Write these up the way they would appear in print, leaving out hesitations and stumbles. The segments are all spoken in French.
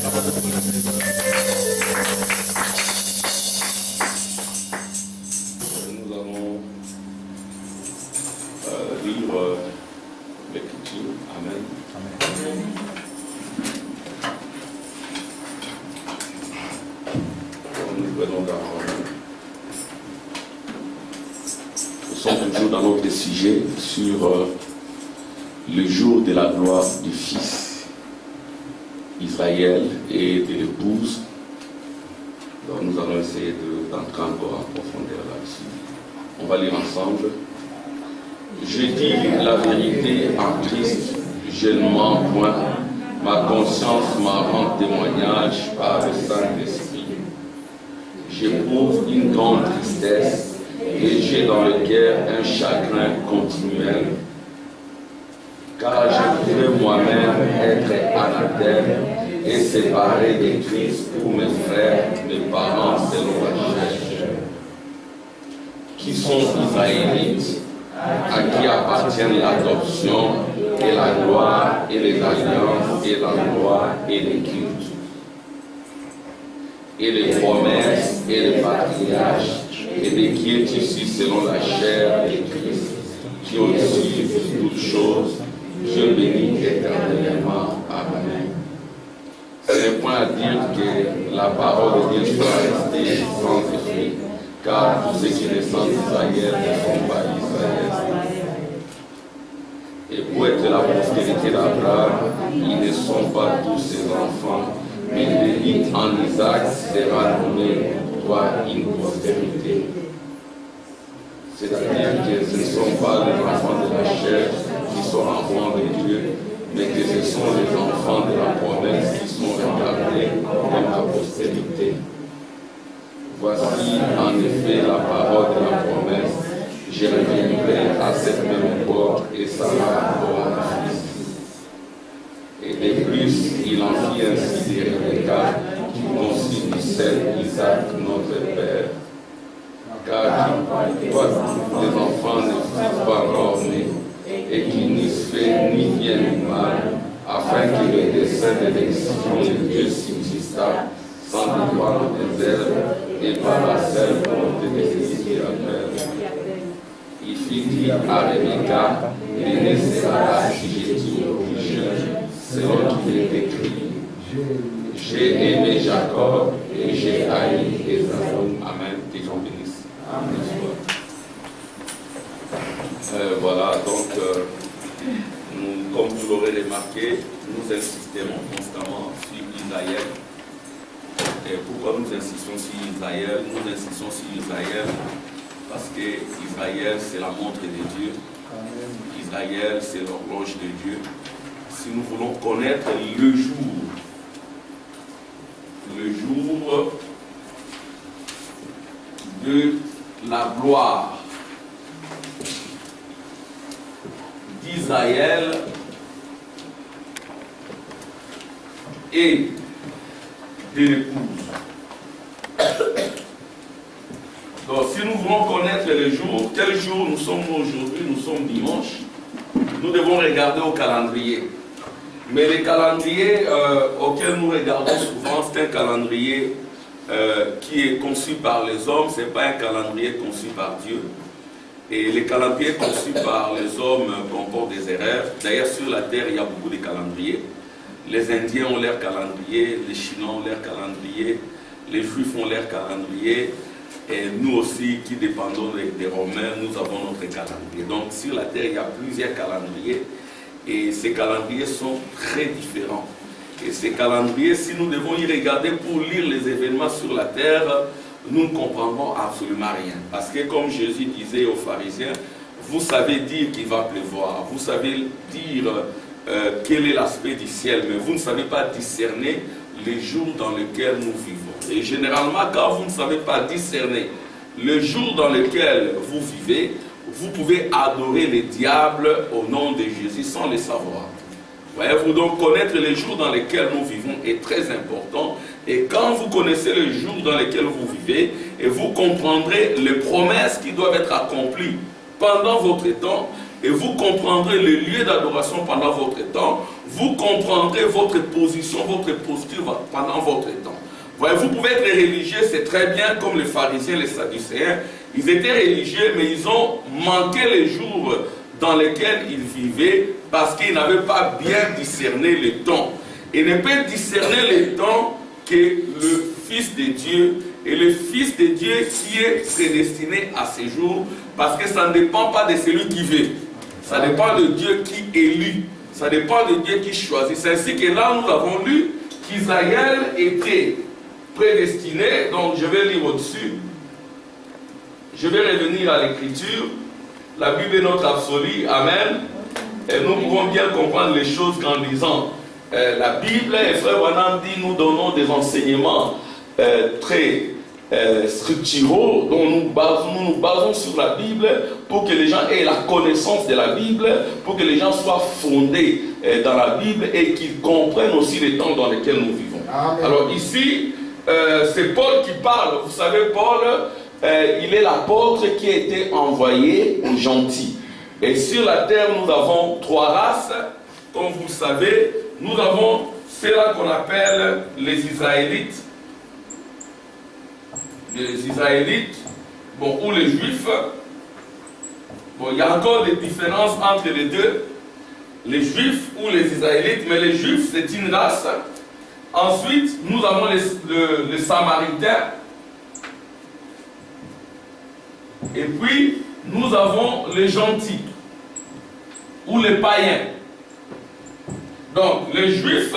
Nous allons lire l'Écriture. Amen. Amen. Nous venons nous sommes toujours dans notre sujet sur le jour de la gloire du Fils Israël et de l'épouse. Donc nous allons essayer d'entrer encore en profondeur là-dessus. On va lire ensemble. Je dis la vérité en Christ, je ne mens point. Ma conscience m'en rend témoignage par le Saint-Esprit. J'éprouve une grande tristesse et j'ai dans le cœur un chagrin continuel. Car je voudrais moi-même être anathème et séparé de Christ pour mes frères, mes parents selon la chair, qui sont israélites, à qui appartiennent l'adoption et la gloire et les alliances et la gloire et les cultes, et les promesses et les patriarches, et de qui est issu selon la chair de Christ, qui au-dessus de toutes choses, Dieu bénit éternellement. Amen. Ce n'est point à dire que la parole de Dieu soit restée sans effet, car tous ceux qui descendent d'Israël ne sont pas Israël. Et pour être la postérité d'Abraham, ils ne sont pas tous ses enfants, mais l'élite en Isaac sera nommée pour toi une postérité. C'est-à-dire que ce ne sont pas les enfants de la chair qui sont enfants de Dieu, mais que ce sont les enfants de la promesse qui sont regardés comme la postérité. Voici en effet la parole de la promesse. Je reviendrai à cette même porte et ça va encore un fils. Et de plus, il en fit ainsi de Rebecca qui conçut du sel Isaac notre père. Car toi, les enfants ne fussent pas encore nés et qu'ils n'eussent fait ni bien ni mal, afin que le dessein de l'excision de Dieu subsistât sans dépendre des œuvres et par la seule volonté de Christ qui appelle. Il fit dire à Rebecca, l'aîné sera assujetti au plus jeune, selon qu'il est écrit. J'ai aimé Jacob et j'ai haï Ésaü. Amen. Que Dieu bénisse. Amen. Voilà, donc, comme vous l'aurez remarqué, nous insistons constamment sur Israël. Et pourquoi nous insistons sur Israël? Nous insistons sur Israël parce que Israël, c'est la montre de Dieu. Israël, c'est l'horloge de Dieu. Si nous voulons connaître le jour de la gloire d'Israël et de l'épouse. Donc, si nous voulons connaître le jour, quel jour nous sommes aujourd'hui? Nous sommes dimanche. Nous devons regarder au calendrier. Mais le calendrier auquel nous regardons souvent, c'est un calendrier qui est conçu par les hommes, ce n'est pas un calendrier conçu par Dieu. Et les calendriers conçus par les hommes comportent des erreurs. D'ailleurs, sur la terre, il y a beaucoup de calendriers. Les Indiens ont leur calendrier, les Chinois ont leur calendrier, les Juifs ont leur calendrier. Et nous aussi, qui dépendons des Romains, nous avons notre calendrier. Donc, sur la terre, il y a plusieurs calendriers. Et ces calendriers sont très différents. Et ces calendriers, si nous devons y regarder pour lire les événements sur la terre, nous ne comprendrons absolument rien. Parce que comme Jésus disait aux pharisiens, vous savez dire qu'il va pleuvoir, vous savez dire quel est l'aspect du ciel, mais vous ne savez pas discerner les jours dans lesquels nous vivons. Et généralement, quand vous ne savez pas discerner le jour dans lequel vous vivez, vous pouvez adorer les diables au nom de Jésus sans le savoir. Voyez-vous, donc connaître les jours dans lesquels nous vivons est très important. Et quand vous connaissez les jours dans lesquels vous vivez, et vous comprendrez les promesses qui doivent être accomplies pendant votre temps, et vous comprendrez les lieux d'adoration pendant votre temps, vous comprendrez votre position, votre posture pendant votre temps. Voyez, vous pouvez être religieux, c'est très bien, comme les pharisiens, les sadducéens. Ils étaient religieux, mais ils ont manqué les jours dans lesquels ils vivaient parce qu'ils n'avaient pas bien discerné les temps. Et ne peut discerner les temps que le Fils de Dieu, et le Fils de Dieu qui est prédestiné à ces jours, parce que ça ne dépend pas de celui qui veut. Ça dépend de Dieu qui élit. Ça dépend de Dieu qui choisit. C'est ainsi que là, nous avons lu qu'Israël était prédestiné. Donc, je vais lire au-dessus. Je vais revenir à l'écriture. La Bible est notre absolu. Amen. Et nous pouvons bien comprendre les choses qu'en lisant la Bible. Et Frère Branham dit, nous donnons des enseignements très structuraux dont nous nous basons sur la Bible pour que les gens aient la connaissance de la Bible, pour que les gens soient fondés dans la Bible et qu'ils comprennent aussi les temps dans lesquels nous vivons. Amen. Alors ici, c'est Paul qui parle. Vous savez, Paul, il est l'apôtre qui a été envoyé aux gentils. Et sur la terre, nous avons trois races. Comme vous le savez, nous avons ceux-là qu'on appelle les Israélites. Les Israélites, bon, ou les Juifs. Bon, il y a encore des différences entre les deux. Les Juifs ou les Israélites, mais les Juifs, c'est une race. Ensuite, nous avons les Samaritains. Et puis, nous avons les gentils, ou les païens. Donc, les Juifs,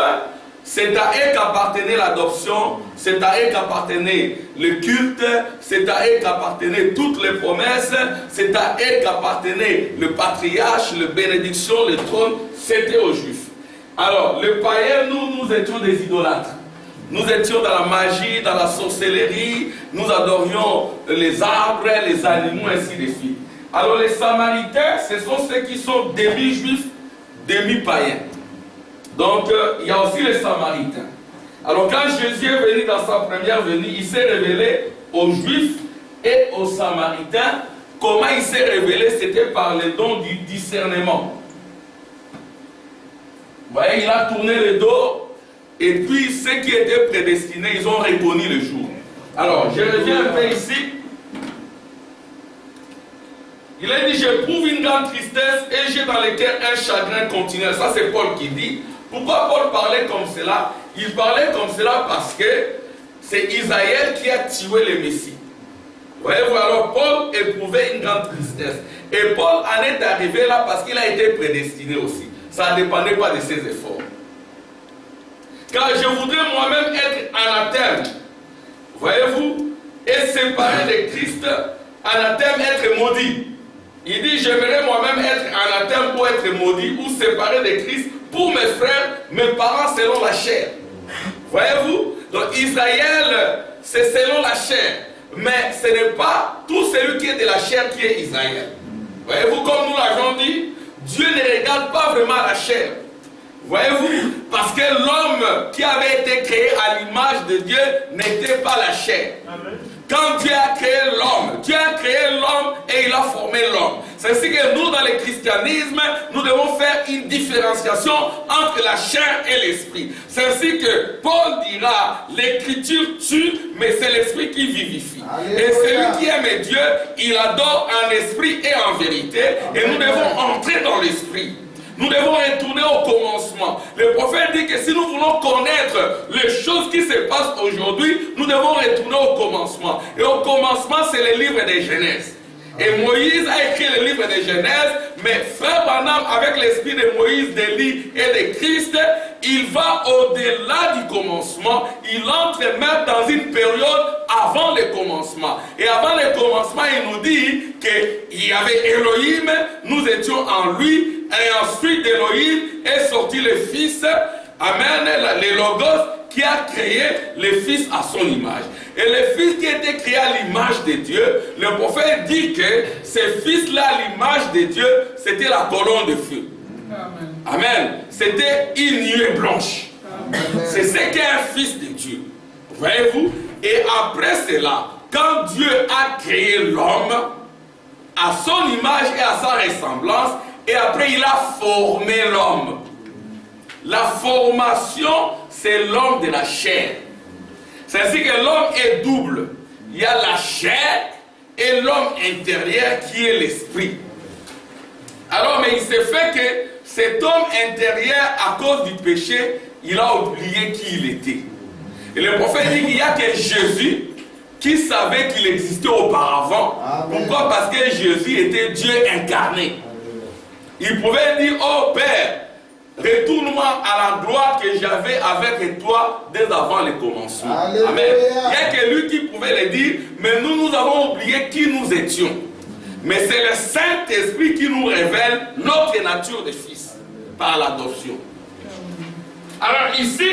c'est à eux qu'appartenait l'adoption, c'est à eux qu'appartenait le culte, c'est à eux qu'appartenaient toutes les promesses, c'est à eux qu'appartenait le patriarche, la bénédiction, le trône, c'était aux Juifs. Alors, les païens, nous étions des idolâtres. Nous étions dans la magie, dans la sorcellerie, nous adorions les arbres, les animaux, ainsi de suite. Alors, les Samaritains, ce sont ceux qui sont demi-juifs, demi-païens. Donc, il y a aussi les Samaritains. Alors, quand Jésus est venu dans sa première venue, il s'est révélé aux Juifs et aux Samaritains. Comment il s'est révélé? C'était par le don du discernement. Vous voyez, il a tourné le dos, et puis ceux qui étaient prédestinés, ils ont reconnu le jour. Alors, je reviens un peu ici. Il a dit, j'éprouve une grande tristesse et j'ai dans le cœur un chagrin continuel. Ça, c'est Paul qui dit. Pourquoi Paul parlait comme cela? Il parlait comme cela parce que c'est Isaïe qui a tué le Messie. Voyez-vous, alors Paul éprouvait une grande tristesse. Et Paul en est arrivé là parce qu'il a été prédestiné aussi. Ça ne dépendait pas de ses efforts. Car je voudrais moi-même être anathème, voyez-vous, et séparé de Christ, anathème, être maudit. Il dit, j'aimerais moi-même être anathème pour être maudit ou séparé de Christ pour mes frères, mes parents selon la chair. Voyez-vous? Donc Israël, c'est selon la chair. Mais ce n'est pas tout celui qui est de la chair qui est Israël. Voyez-vous, comme nous l'avons dit, Dieu ne regarde pas vraiment la chair. Voyez-vous? Parce que l'homme qui avait été créé à l'image de Dieu n'était pas la chair. Amen. Quand Dieu a créé l'homme et il a formé l'homme. C'est ainsi que nous, dans le christianisme, nous devons faire une différenciation entre la chair et l'esprit. C'est ainsi que Paul dira, l'écriture tue, mais c'est l'esprit qui vivifie. Alléluia. Et celui qui aime Dieu, il adore en esprit et en vérité. Amen. Et nous devons entrer dans l'esprit. Nous devons retourner au commencement. Le prophète dit que si nous voulons connaître les choses qui se passent aujourd'hui, nous devons retourner au commencement. Et au commencement, c'est le livre de Genèse. Et Moïse a écrit le livre de Genèse, mais Frère Branham, avec l'esprit de Moïse, d'Élie et de Christ, il va au-delà du commencement. Il entre même dans une période avant le commencement. Et avant le commencement, il nous dit qu'il y avait Elohim, nous étions en lui, et ensuite d'Elohim est sorti le Fils, Amen, le Logos, qui a créé le Fils à son image. Et le Fils qui était créé à l'image de Dieu, le prophète dit que ce Fils-là, à l'image de Dieu, c'était la colonne de feu. Amen. Amen. C'était une nuée blanche. C'est ce qu'est un Fils de Dieu. Voyez-vous? Et après cela, quand Dieu a créé l'homme à son image et à sa ressemblance, et après il a formé l'homme. La formation, c'est l'homme de la chair. C'est ainsi que l'homme est double. Il y a la chair et l'homme intérieur qui est l'esprit. Alors, mais il s'est fait que cet homme intérieur, à cause du péché, il a oublié qui il était. Et le prophète dit qu'il n'y a que Jésus qui savait qu'il existait auparavant. Amen. Pourquoi? Parce que Jésus était Dieu incarné. Il pouvait dire, oh Père, retourne-moi à la gloire que j'avais avec toi dès avant le commencement. Alléluia. Amen. Il n'y a que lui qui pouvait le dire, mais nous avons oublié qui nous étions. Mais c'est le Saint-Esprit qui nous révèle notre nature de fils par l'adoption. Alors ici,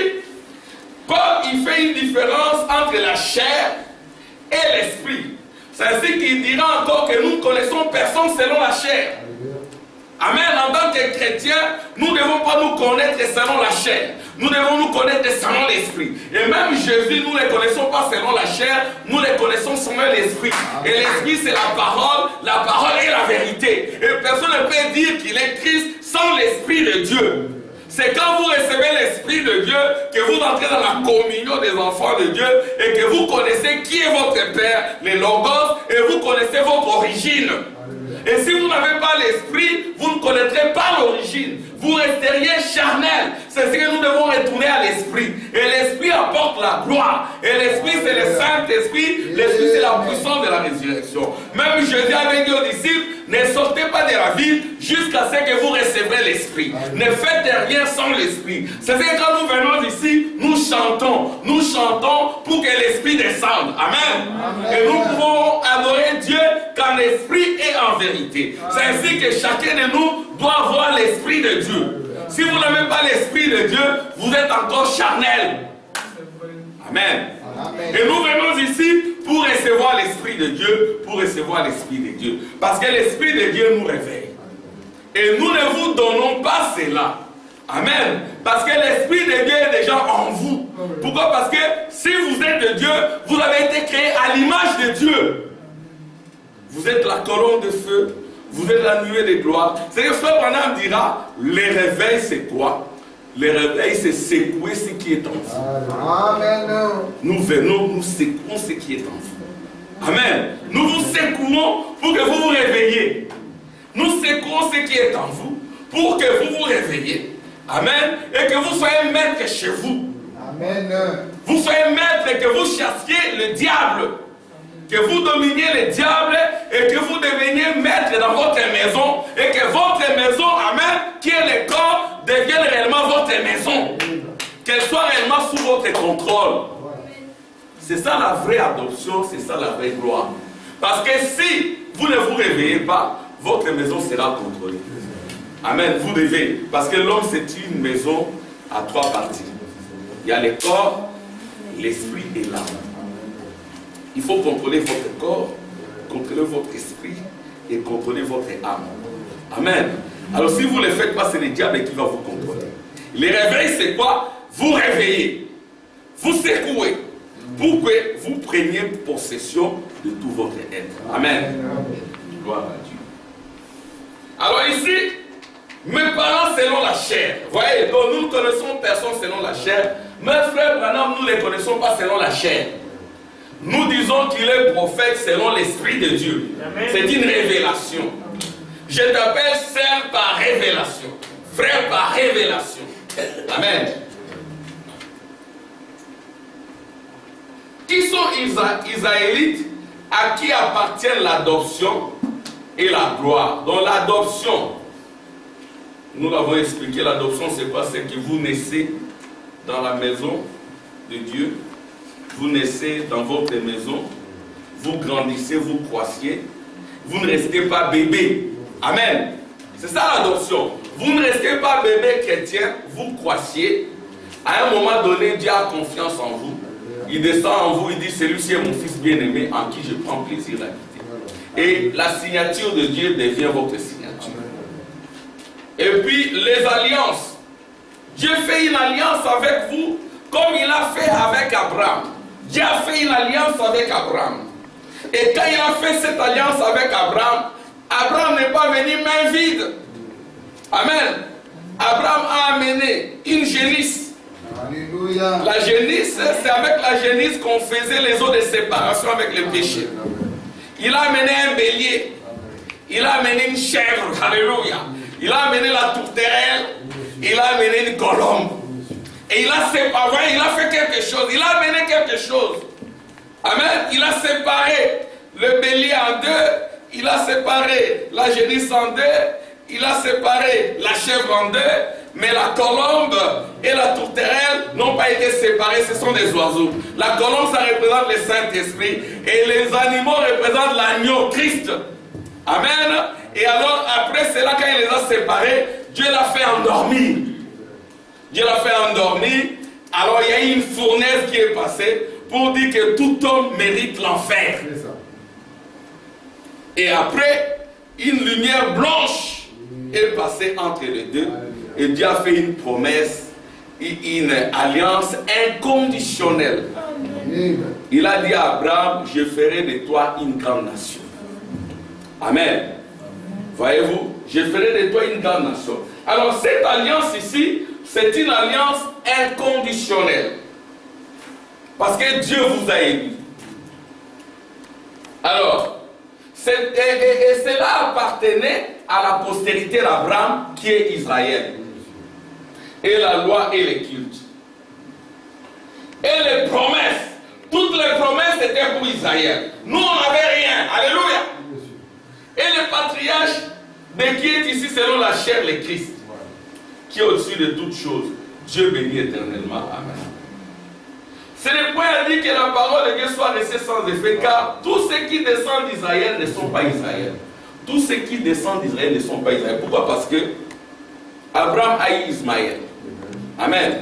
Paul il fait une différence entre la chair et l'esprit. C'est ainsi qu'il dira encore que nous ne connaissons personne selon la chair. Amen. En tant que chrétiens, nous ne devons pas nous connaître selon la chair. Nous devons nous connaître selon l'esprit. Et même Jésus, nous ne le connaissons pas selon la chair, nous le connaissons selon l'esprit. Et l'esprit, c'est la parole est la vérité. Et personne ne peut dire qu'il est Christ sans l'esprit de Dieu. C'est quand vous recevez l'Esprit de Dieu que vous entrez dans la communion des enfants de Dieu et que vous connaissez qui est votre Père, les Logos, et vous connaissez votre origine. Et si vous n'avez pas l'Esprit, vous ne connaîtrez pas l'origine. Vous resteriez charnel. C'est ce que nous devons retourner à l'Esprit. Et l'Esprit apporte la gloire. Et l'Esprit, c'est le Saint-Esprit. L'Esprit, c'est la puissance de la résurrection. Même Jésus avait dit aux disciples, ne sortez pas de la ville jusqu'à ce que vous recevrez l'Esprit. Ne faites rien sans l'Esprit. C'est ce que quand nous venons ici, nous chantons. Nous chantons pour que l'Esprit descende. Amen. Amen. Et nous pouvons adorer Dieu qu'en esprit et en vérité. C'est ainsi que chacun de nous doit avoir l'Esprit de Dieu. Si vous n'avez pas l'Esprit de Dieu, vous êtes encore charnel. Amen. Amen. Et nous venons ici pour recevoir l'Esprit de Dieu, pour recevoir l'Esprit de Dieu. Parce que l'Esprit de Dieu nous réveille. Et nous ne vous donnons pas cela. Amen. Parce que l'Esprit de Dieu est déjà en vous. Pourquoi? Parce que si vous êtes de Dieu, vous avez été créé à l'image de Dieu. Vous êtes la colonne de feu. Vous êtes la nuée de gloire. C'est que Frère Branham dira, le réveil c'est quoi? Le réveil c'est secouer ce qui est en vous. Amen. Nous venons, nous secouons ce qui est en vous. Amen. Nous vous secouons pour que vous vous réveillez. Nous secouons ce qui est en vous pour que vous vous réveillez. Amen. Et que vous soyez maître chez vous. Amen. Vous soyez maître et que vous chassiez le diable. Que vous dominiez le diable et que vous deveniez maître dans votre maison et que votre maison, amen, qui est le corps, devienne réellement votre maison. Qu'elle soit réellement sous votre contrôle. C'est ça la vraie adoption, c'est ça la vraie gloire. Parce que si vous ne vous réveillez pas, votre maison sera contrôlée. Amen, vous devez. Parce que l'homme c'est une maison à trois parties. Il y a le corps, l'esprit et l'âme. Il faut contrôler votre corps, contrôler votre esprit et contrôler votre âme. Amen. Alors si vous ne le faites pas, c'est le diable qui va vous contrôler. Le réveil, c'est quoi? Vous réveillez, vous secouez, pour que vous preniez possession de tout votre être. Amen. Gloire à Dieu. Alors ici, mes parents selon la chair. Vous voyez, donc nous ne connaissons personne selon la chair. Mes frères, maintenant, nous ne les connaissons pas selon la chair. Nous disons qu'il est prophète selon l'Esprit de Dieu. C'est une révélation. Je t'appelle sœur par révélation. Frère par révélation. Amen. Qui sont Israélites à qui appartient l'adoption et la gloire? Dans l'adoption, nous l'avons expliqué, l'adoption c'est quoi? C'est que vous naissez dans la maison de Dieu. Vous naissez dans votre maison, vous grandissez, vous croissiez, vous ne restez pas bébé. Amen. C'est ça l'adoption. Vous ne restez pas bébé chrétien, vous croissiez. À un moment donné, Dieu a confiance en vous. Il descend en vous, il dit, celui-ci est mon fils bien-aimé en qui je prends plaisir à habiter. Et la signature de Dieu devient votre signature. Et puis les alliances. Dieu fait une alliance avec vous comme il a fait avec Abraham. Dieu a fait une alliance avec Abraham. Et quand il a fait cette alliance avec Abraham, Abraham n'est pas venu main vide. Amen. Abraham a amené une génisse. Alléluia. La génisse, c'est avec la génisse qu'on faisait les eaux de séparation avec le péché. Il a amené un bélier. Il a amené une chèvre. Alléluia. Il a amené la tourterelle. Il a amené une colombe. Et il a séparé, il a fait quelque chose. Il a amené quelque chose. Amen. Il a séparé le bélier en deux. Il a séparé la génisse en deux. Il a séparé la chèvre en deux. Mais la colombe et la tourterelle n'ont pas été séparées, ce sont des oiseaux. La colombe, ça représente le Saint-Esprit. Et les animaux représentent l'agneau, Christ. Amen. Et alors, après cela, quand il les a séparés, Dieu l'a fait endormir. Dieu l'a fait endormir. Alors, il y a eu une fournaise qui est passée pour dire que tout homme mérite l'enfer. Et après, une lumière blanche est passée entre les deux. Et Dieu a fait une promesse, une alliance inconditionnelle. Il a dit à Abraham, je ferai de toi une grande nation. Amen. Voyez-vous, je ferai de toi une grande nation. Alors cette alliance ici, c'est une alliance inconditionnelle. Parce que Dieu vous a élu. Alors, et cela appartenait à la postérité d'Abraham qui est Israël. Et la loi et les cultes. Et les promesses. Toutes les promesses étaient pour Israël. Nous, on n'avait rien. Alléluia. Et le patriarche de qui est ici selon la chair, le Christ, qui est au-dessus de toutes choses. Dieu bénit éternellement. Amen. Ce n'est point à dire que la parole de Dieu soit restée sans effet, car tous ceux qui descendent d'Israël ne sont pas Israël. Tous ceux qui descendent d'Israël ne sont pas Israël. Pourquoi? Parce que Abraham a eu Ismaël. Amen.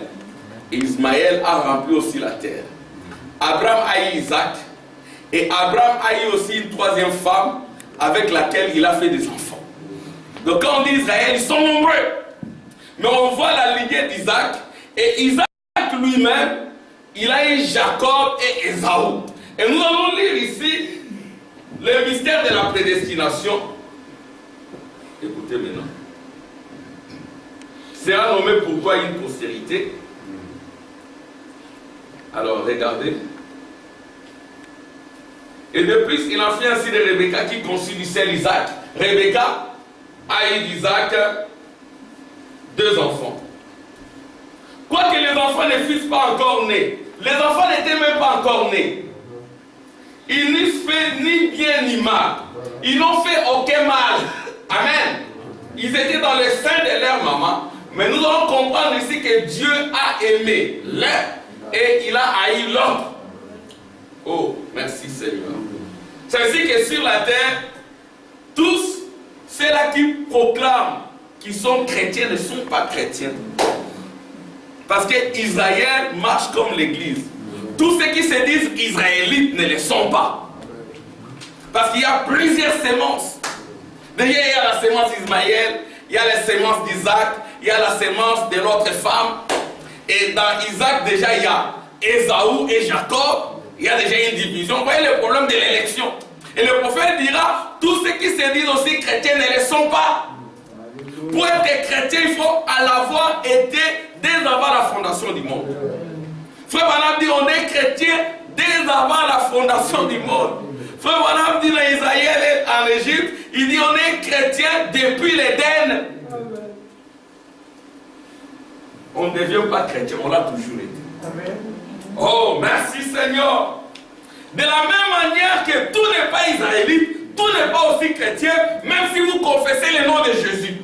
Et Ismaël a rempli aussi la terre. Abraham a eu Isaac. Et Abraham a eu aussi une troisième femme avec laquelle il a fait des enfants. Donc quand on dit Israël, ils sont nombreux. Mais on voit la lignée d'Isaac. Et Isaac lui-même, il a eu Jacob et Ésaü. Et nous allons lire ici le mystère de la prédestination. Écoutez maintenant. Sera nommé pour toi une postérité. Alors regardez. Et de plus, il en fit ainsi de Rebecca qui conçut du sel Isaac. Rebecca a eu d'Isaac 2 enfants. Quoique les enfants ne fussent pas encore nés, les enfants n'étaient même pas encore nés. Ils n'eussent fait ni bien ni mal. Ils n'ont fait aucun mal. Amen. Ils étaient dans le sein de leur maman. Mais nous allons comprendre ici que Dieu a aimé l'un et il a haï l'autre. Oh, merci Seigneur. C'est ainsi que sur la terre, tous ceux-là qui proclament qu'ils sont chrétiens ne sont pas chrétiens. Parce que Israël marche comme l'église. Tous ceux qui se disent israélites ne le sont pas. Parce qu'il y a plusieurs sémences. Déjà, il y a la sémence d'Ismaël, il y a la sémence d'Isaac, il y a la sémence de l'autre femme. Et dans Isaac, déjà, il y a Ésaü et Jacob. Il y a déjà une division. Vous voyez le problème de l'élection. Et le prophète dira, tous ceux qui se disent aussi chrétiens ne le sont pas. Pour être chrétien, il faut l'avoir été dès avant la fondation du monde. Frère Branham dit, on est chrétien dès avant la fondation du monde. Frère Branham dit, dans Israël et en Égypte, il dit, on est chrétien depuis l'Éden. On ne devient pas chrétien, on l'a toujours été. Amen. Oh, merci Seigneur. De la même manière que tout n'est pas israélite, tout n'est pas aussi chrétien, même si vous confessez le nom de Jésus.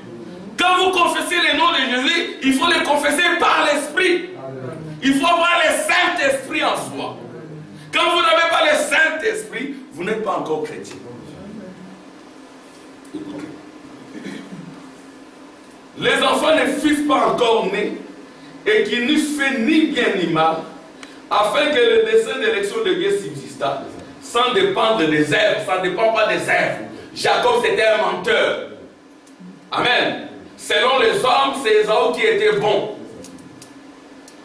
Quand vous confessez le nom de Jésus, il faut le confesser par l'Esprit. Il faut avoir le Saint-Esprit en soi. Quand vous n'avez pas le Saint-Esprit, vous n'êtes pas encore chrétien. Écoutez. Les enfants ne fussent pas encore nés et qu'ils n'eussent fait ni bien ni mal, afin que le dessein d'élection de Dieu subsista, sans dépendre des œuvres. Ça ne dépend pas des œuvres. Jacob, c'était un menteur. Amen. Selon les hommes, c'est Ésaü qui était bon.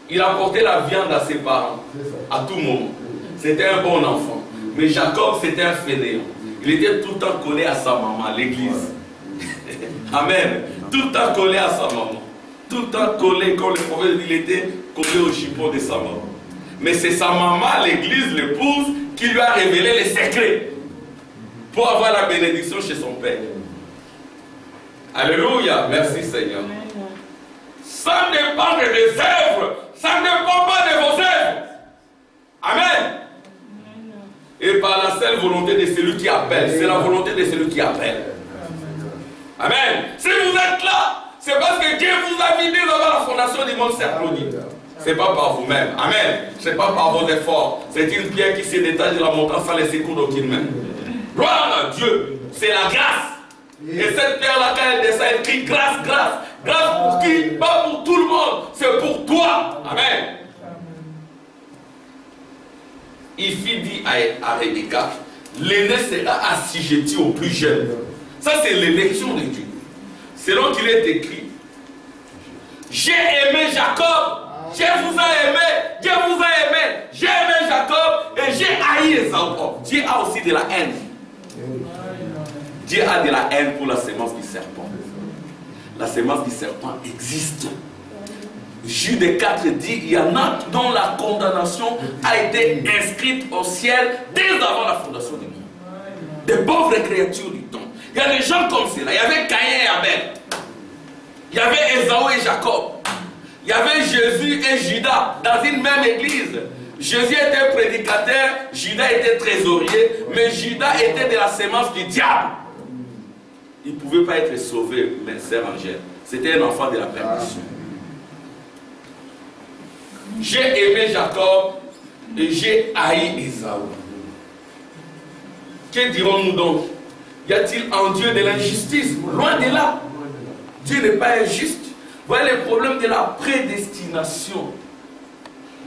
Il apportait la viande à ses parents, à tout moment. C'était un bon enfant. Mais Jacob, c'était un fainéant. Il était tout le temps collé à sa maman, à l'église. Amen. Tout le temps collé à sa maman. tout le temps collé, comme le prophète, il était collé au jupon de sa maman. Mais c'est sa maman, l'église, l'épouse, qui lui a révélé les secrets pour avoir la bénédiction chez son père. Alléluia, merci Seigneur. Ça dépend de mes œuvres, ça ne dépend pas de vos œuvres. Amen. Et par la seule volonté de celui qui appelle, c'est la volonté de celui qui appelle. Amen. Si vous êtes là, c'est parce que Dieu vous a mis avant la fondation du monde, c'est applaudi. Ce n'est pas par vous-même. Amen. Ce n'est pas par vos efforts. C'est une pierre qui se détache de la montagne sans laisser cours d'aucune main. Gloire à Dieu. C'est la grâce. Et cette pierre-là, quand elle descend, elle crie grâce, grâce. Grâce pour qui? Pas pour tout le monde. C'est pour toi. Amen. Il fit dit à Rebecca, l'aîné sera assujetti au plus jeune. Ça, c'est l'élection de Dieu. Selon qu'il est écrit, j'ai aimé Jacob. Dieu vous a aimé. Dieu vous a aimé. J'ai aimé Jacob et j'ai haï Esaü. Dieu a aussi de la haine. Dieu a de la haine pour la sémence du serpent. La sémence du serpent existe. Jude 4 dit, il y en a dont la condamnation a été inscrite au ciel dès avant la fondation du monde. Des pauvres créatures du temps. Il y a des gens comme cela. Il y avait Caïn et Abel. Il y avait Esaü et Jacob. Il y avait Jésus et Judas dans une même église. Jésus était prédicateur, Judas était trésorier, mais Judas était de la sémence du diable. Il ne pouvait pas être sauvé, mais sœur Angèle. C'était un enfant de la perdition. J'ai aimé Jacob et j'ai haï Esaü. Que dirons-nous donc? Y a-t-il en Dieu de l'injustice? Loin de là. Dieu n'est pas injuste. Voyez le problème de la prédestination.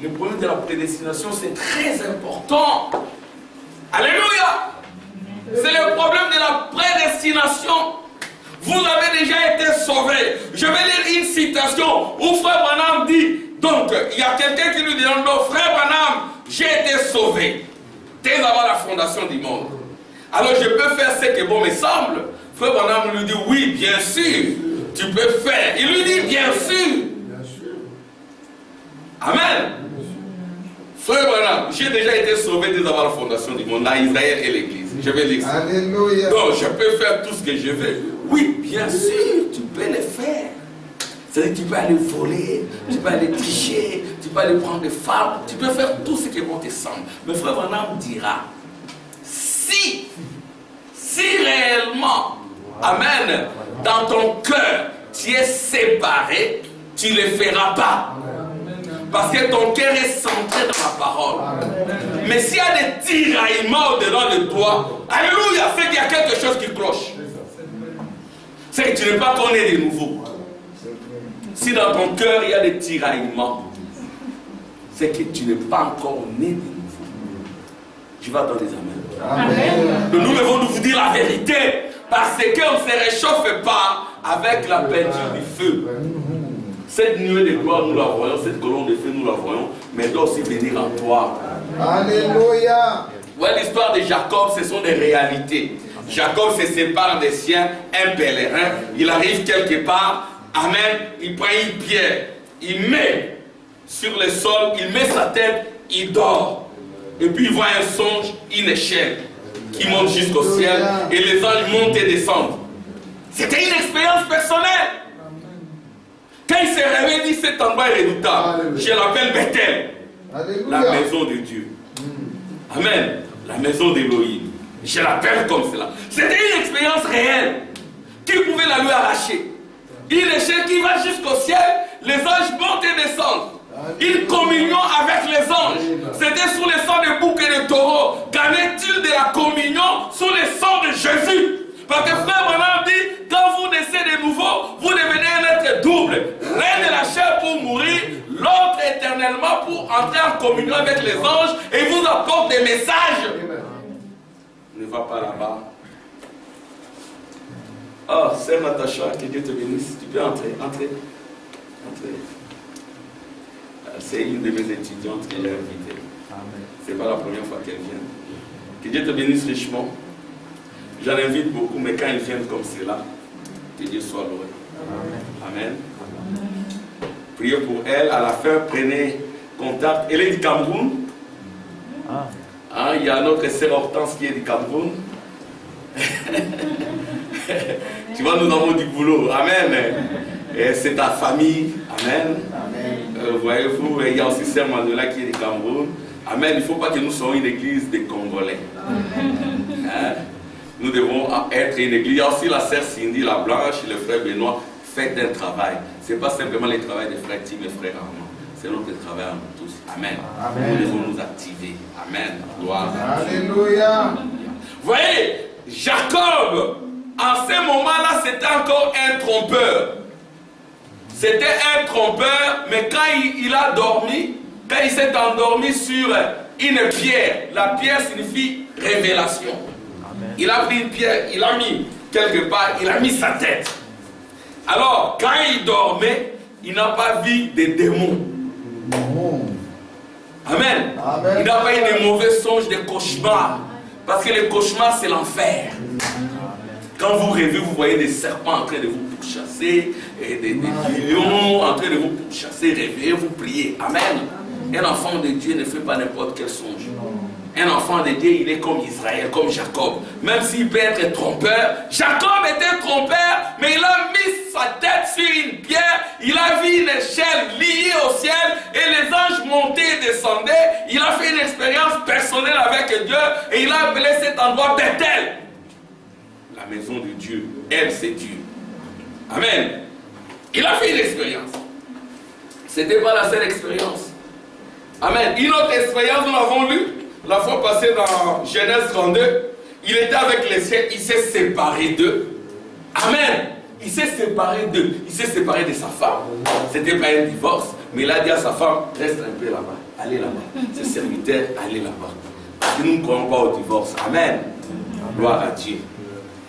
Le problème de la prédestination, c'est très important. Alléluia! C'est le problème de la prédestination. Vous avez déjà été sauvés. Je vais lire une citation où Frère Branham dit, donc, il y a quelqu'un qui lui dit, non, Frère Branham, j'ai été sauvé dès avant la fondation du monde. Alors je peux faire ce que bon me semble. Frère Branham lui dit, oui, bien sûr, tu peux faire. Il lui dit, bien sûr. Amen. Frère Branham, j'ai déjà été sauvé dès avant la fondation du monde, dans Israël et l'Église. Je vais lire ça. Alléluia. Donc, je peux faire tout ce que je veux. Oui, bien sûr, tu peux le faire. C'est-à-dire que tu peux aller voler, tu peux aller tricher, tu peux aller prendre des femmes, tu peux faire tout ce qui bon te semble. Mais Frère Branham dira, si réellement, amen, dans ton cœur, tu es séparé, tu ne le feras pas. Parce que ton cœur est centré dans la parole. Mais s'il y a des tiraillements au-dedans de toi, alléluia, c'est qu'il y a quelque chose qui cloche. C'est que tu n'es pas encore né de nouveau. Si dans ton cœur il y a des tiraillements, c'est que tu n'es pas encore né de nouveau. Je vais attendre des amens. Amen. Nous devons nous dire la vérité. Parce qu'on ne se réchauffe pas avec la peinture du feu. Cette nuée de gloire, nous la voyons, cette colonne de feu, nous la voyons, mais elle doit aussi venir en toi. Alléluia. Ouais, l'histoire de Jacob, ce sont des réalités. Jacob se sépare des siens, un pèlerin, il arrive quelque part, amen, il prend une pierre, il met sur le sol, il met sa tête, il dort. Et puis il voit un songe, une échelle qui monte jusqu'au ciel, et les anges montent et descendent. C'était une expérience personnelle. Quand il s'est réveillé, il dit cet endroit est redoutable. Je l'appelle Bethel, la maison de Dieu. Amen. La maison d'Élohim. Je l'appelle comme cela. C'était une expérience réelle. Qui pouvait la lui arracher? Une échelle qui va jusqu'au ciel, les anges montent et descendent. Une communion avec les anges. C'était sous le sang de bouc et de taureau. Qu'en est-il de la communion sous le sang de Jésus? Parce que Frère Branham dit, quand vous naissez de nouveau, vous devenez un être double. L'un de la chair pour mourir, l'autre éternellement pour entrer en communion avec les anges et vous apporte des messages. Ne va pas là-bas. Oh, Sœur Natacha, que Dieu te bénisse. Tu peux entrer. C'est une de mes étudiantes que j'ai invitée. Ce n'est pas la première fois qu'elle vient. Que Dieu te bénisse richement. J'en invite beaucoup, mais quand ils viennent comme cela, que Dieu soit loué. Amen. Amen. Priez pour elle. À la fin, prenez contact. Elle est du Cameroun. Hein, il y a notre sœur Hortense qui est du Cameroun. Tu vois, nous avons du boulot. Amen. Et c'est ta famille. Amen. Voyez-vous, il y a aussi sœur Mandela qui est du Cameroun. Amen. Il ne faut pas que nous soyons une église des Congolais. Hein? Nous devons être une église. Il y a aussi la sœur Cindy, la Blanche, le frère Benoît. Faites un travail. Ce n'est pas simplement le travail des frères Tim et frères Armand. C'est notre travail à nous tous. Amen. Nous devons nous activer. Amen. Gloire à Dieu. Alléluia. Vous voyez, Jacob, en ce moment-là, c'était encore un trompeur. C'était un trompeur, mais quand il a dormi, quand il s'est endormi sur une pierre, la pierre signifie révélation. Amen. Il a pris une pierre, il a mis quelque part, il a mis sa tête. Alors, quand il dormait, il n'a pas vu des démons. Amen. Amen. Il n'a pas eu des mauvais songes, des cauchemars. Parce que les cauchemars, c'est l'enfer. Quand vous rêvez, vous voyez des serpents en train de vous pourchasser, et des lions en train de vous pourchasser, réveillez, vous priez. Amen. Un enfant de Dieu ne fait pas n'importe quel songe. Un enfant de Dieu, il est comme Israël, comme Jacob. Même s'il peut être trompeur, Jacob était trompeur, mais il a mis sa tête sur une pierre, il a vu une échelle liée au ciel, et les anges montaient et descendaient. Il a fait une expérience personnelle avec Dieu, et il a appelé cet endroit Bethel. La maison de Dieu, elle c'est Dieu. Amen. Il a fait une expérience. Ce n'était pas la seule expérience. Amen. Une autre expérience, nous l'avons lu la fois passée dans Genèse 32. Il était avec les siens, il s'est séparé d'eux. Amen. Il s'est séparé d'eux. Il s'est séparé de sa femme. Ce n'était pas un divorce, mais il a dit à sa femme, reste un peu là-bas, allez là-bas. Ses serviteurs, allez là-bas. Parce que nous ne croyons pas au divorce. Amen. Gloire à Dieu.